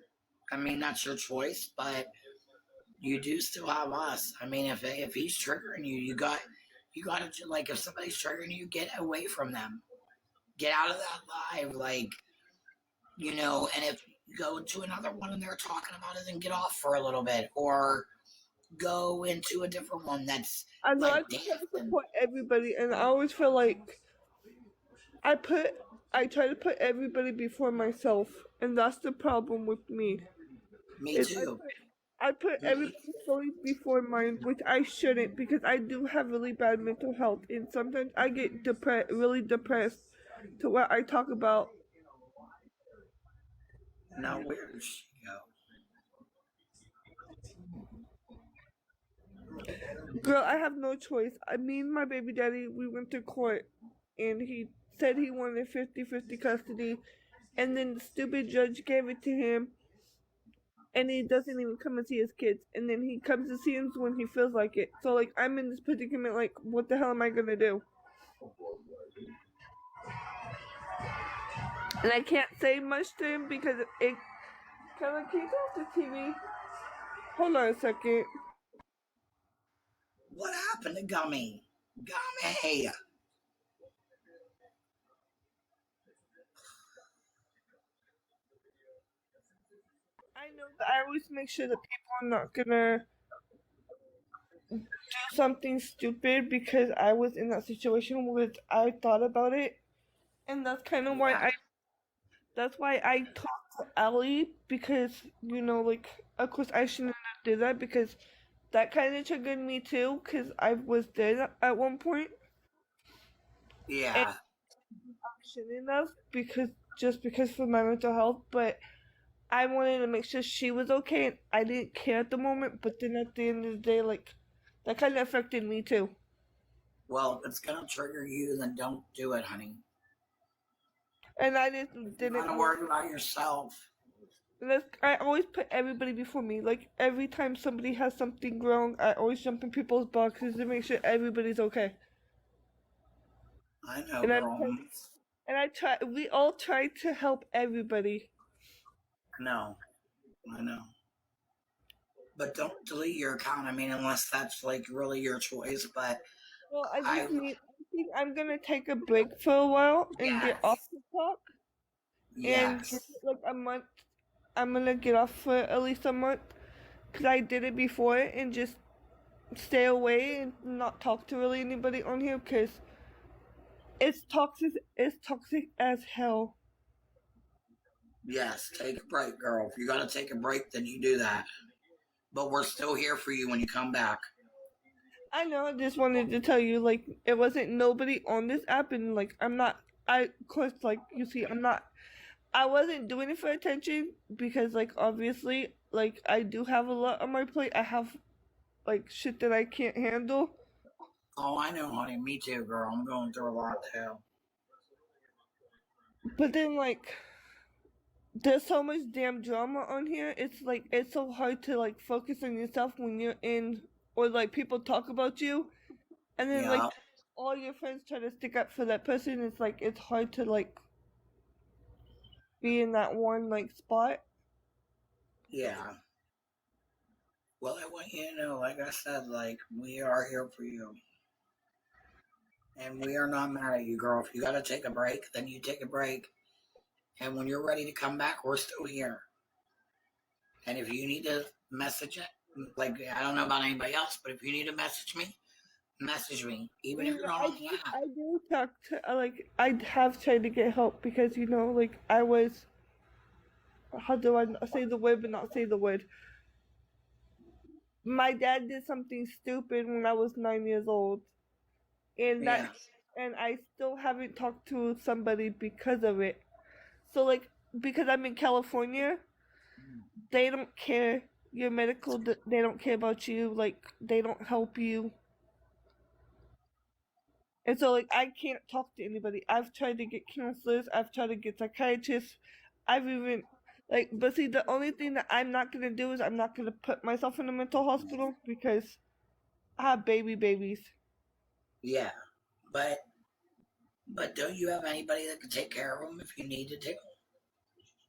I mean, that's your choice, but you do still have us. I mean, if he's triggering you, you got to, like, if somebody's triggering you, get away from them. Get out of that live, like, you know, and if you go into another one and they're talking about it, then get off for a little bit, or go into a different one that's I know like I try to support everybody, and I always feel like I try to put everybody before myself, and that's the problem with me. Me too. I put everybody's feelings before mine, which I shouldn't, because I do have really bad mental health, and sometimes I get really depressed, to where I talk about. Now, where did she go? Girl, I have no choice. I mean, my baby daddy, we went to court and he said he wanted 50-50 custody, and then the stupid judge gave it to him, and he doesn't even come and see his kids, and then he comes to see him when he feels like it. So, like, I'm in this predicament, like, what the hell am I gonna do? And I can't say much to him because it. Can you go off the TV? Hold on a second. What happened to Gummy? Gummy! I know that I always make sure that people are not gonna do something stupid because I was in that situation where I thought about it, and that's kind of why I talked to Allie, because like, of course I shouldn't have did that because that kind of triggered me too because I was there at one point. Yeah. And I shouldn't have because for my mental health, but I wanted to make sure she was okay, and I didn't care at the moment, but then at the end of the day, like, that kind of affected me too. Well, if it's gonna trigger you, then don't do it, honey. And I didn't. You're not worry about yourself. I always put everybody before me. Like, every time somebody has something wrong, I always jump in people's boxes to make sure everybody's okay. I know, And girl. I try. We all try to help everybody. No, I know. But don't delete your account. I mean, unless that's like really your choice. But well, I think I'm gonna take a break for a while and get off TikTok. And yes, like a month, I'm gonna get off for at least a month because I did it before, and just stay away and not talk to really anybody on here because it's toxic. It's toxic as hell. yes, take a break, girl. If you gotta take a break, then you do that. But we're still here for you when you come back. I know. I just wanted to tell you, like, it wasn't nobody on this app, and like, I'm not. Of course, like, you see, I'm not. I wasn't doing it for attention because, like, obviously, like, I do have a lot on my plate. I have, like, shit that I can't handle. Oh, I know, honey. Me too, girl. I'm going through a lot too. But then, like, there's so much damn drama on here. It's like, it's so hard to, like, focus on yourself when you're in, or like, people talk about you, and then like, all your friends try to stick up for that person. It's like, it's hard to, like, be in that one, like, spot. Yeah. Well, I want you to know, like I said, like, we are here for you. And we are not mad at you, girl. If you gotta take a break, then you take a break. And when you're ready to come back, we're still here. And if you need to message it, like, I don't know about anybody else, but if you need to message me, even if you're not on the app. I do talk to, like, I have tried to get help because, like, I was, how do I say the word but not say the word? My dad did something stupid when I was 9 years old. And and I still haven't talked to somebody because of it. So, like, because I'm in California, they don't care. Your medical, they don't care about you. Like, they don't help you. And so, like, I can't talk to anybody. I've tried to get counselors. I've tried to get psychiatrists. I've even, like, but see, the only thing that I'm not gonna do is I'm not gonna put myself in a mental hospital because I have babies. Yeah, but don't you have anybody that can take care of them if you need to take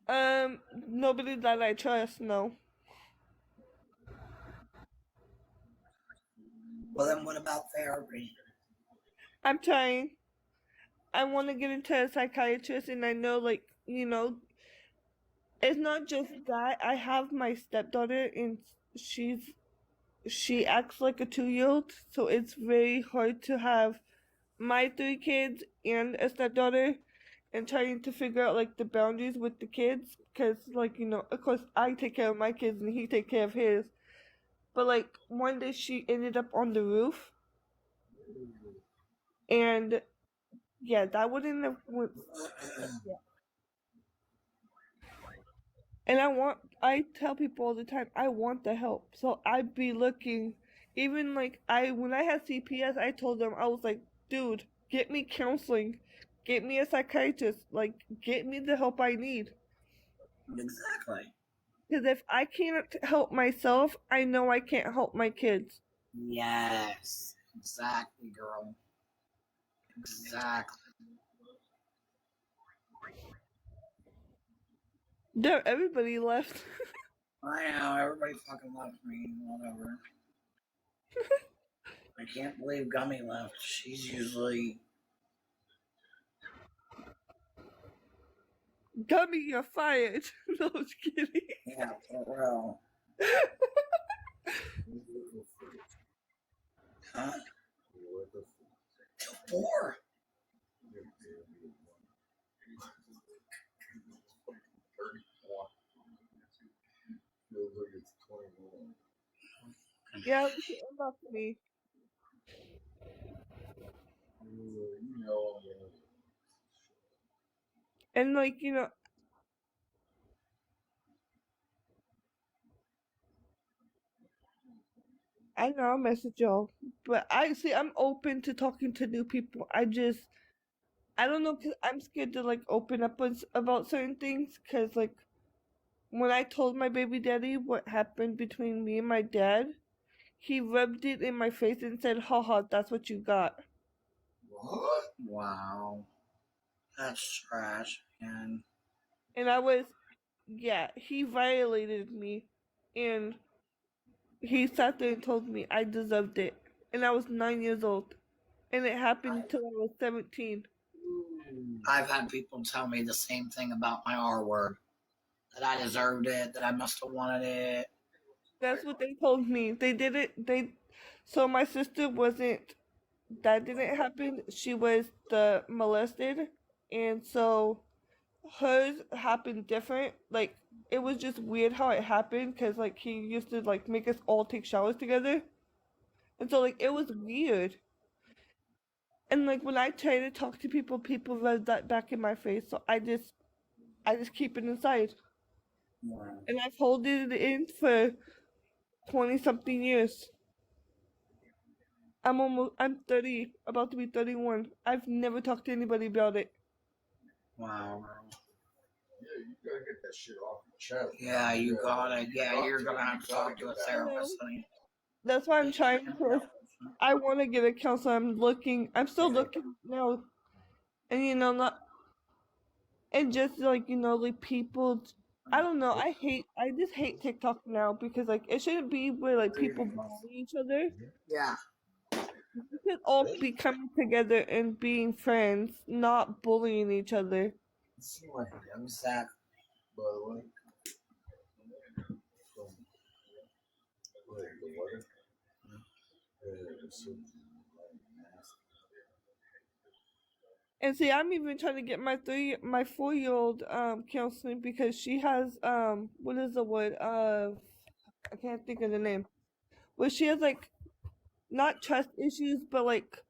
them? Nobody that I trust. No. Well, then what about therapy? I'm trying. I want to get into a psychiatrist, and I know, like, it's not just that. I have my stepdaughter, and she acts like a 2-year-old, so it's very hard to have my 3 kids and a stepdaughter, and trying to figure out, like, the boundaries with the kids, because, like, of course I take care of my kids and he take care of his, but, like, one day she ended up on the roof, and yeah, that wouldn't have went. Yeah. And I tell people all the time, I want the help. So I'd be looking, even like when I had CPS, I told them, I was like, dude, get me counseling, get me a psychiatrist, like get me the help I need. Exactly. Because if I can't help myself, I know I can't help my kids. Yes. Exactly, girl. Exactly. There, everybody left. I know, everybody fucking left me, whatever. I can't believe Gummy left. She's usually... Gummy, you're fired. No, I was kidding. Yeah, for real. Huh? 4. Yeah, it left me. And like, you know, I know I'll message y'all, but I'm open to talking to new people. I don't know, cause I'm scared to like open up about certain things. Cause like when I told my baby daddy what happened between me and my dad, he rubbed it in my face and said, "Haha, that's what you got." What? Wow. That's trash, man. And I was, yeah, he violated me, and he sat there and told me I deserved it, and I was 9 years old, and it happened till I was 17. I've had people tell me the same thing about my R word. That I deserved it, that I must have wanted it. That's what they told me. They did it. So my sister wasn't. That didn't happen. She was the molested, and so hers happened different. Like it was just weird how it happened because like he used to like make us all take showers together, and so like it was weird. And like when I try to talk to people, people rub that back in my face. So I just keep it inside, Wow. and I've held it in for 20 something years. I'm 30, about to be 31. I've never talked to anybody about it. Wow. Yeah, you gotta get that shit off your chest. Yeah, you gotta. Yeah, you're gonna have to talk to a therapist, honey. That's why I'm trying to. I want to get a counselor. I'm still looking now, and you know, not, and just like you know, like people. I don't know. I just hate TikTok now because like it shouldn't be where like people bully each other. Yeah. We should all be coming together and being friends, not bullying each other. Exactly. By the way. And see, I'm even trying to get my 4-year-old counseling because she has what is the word I can't think of the name. Well, she has like not trust issues, but like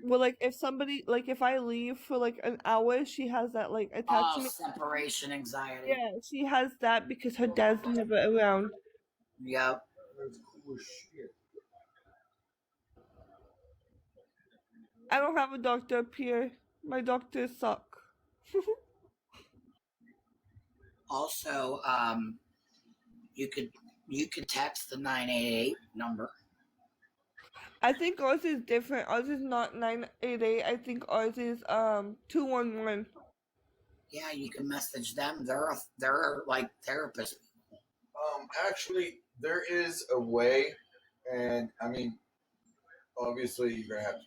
well, like if somebody like if I leave for like an hour, she has that like Oh, attachment. separation anxiety. Yeah, she has that because her dad's never around. Yep. That's cool as shit. I don't have a doctor up here. My doctors suck. Also, you could text the 988 number. I think ours is different. Ours is not 988. I think ours is 211. Yeah, you can message them. They're like therapists. Actually, there is a way, and I mean, obviously you're gonna have to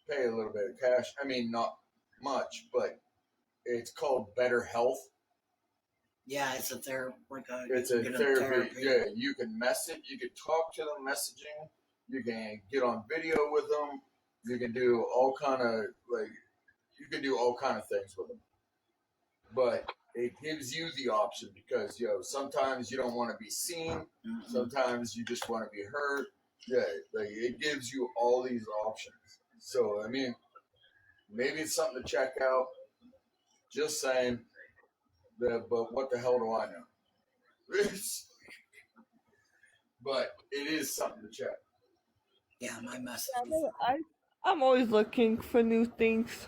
pay a little bit of cash. I mean, not much, but it's called Better Health. Yeah, it's a therapy. It's a therapy. Yeah, you can message. You can talk to them messaging. You can get on video with them. You can do all kind of you can do all kind of things with them. But it gives you the option because sometimes you don't want to be seen. Mm-hmm. Sometimes you just want to be heard. Yeah, it gives you all these options. So I mean, maybe it's something to check out. Just saying. But what the hell do I know? but it is something to check. Yeah, my message. I'm always looking for new things.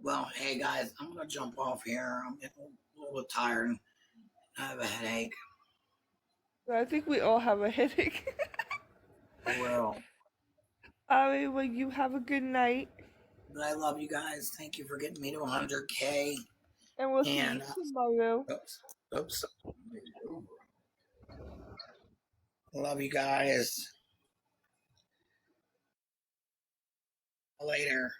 Well, hey guys, I'm gonna jump off here. I'm getting a little bit tired. I have a headache. I think we all have a headache. Well, Alright, well, you have a good night. but I love you guys. Thank you for getting me to 100K. And we'll see you tomorrow. Oops. Love you guys. Later.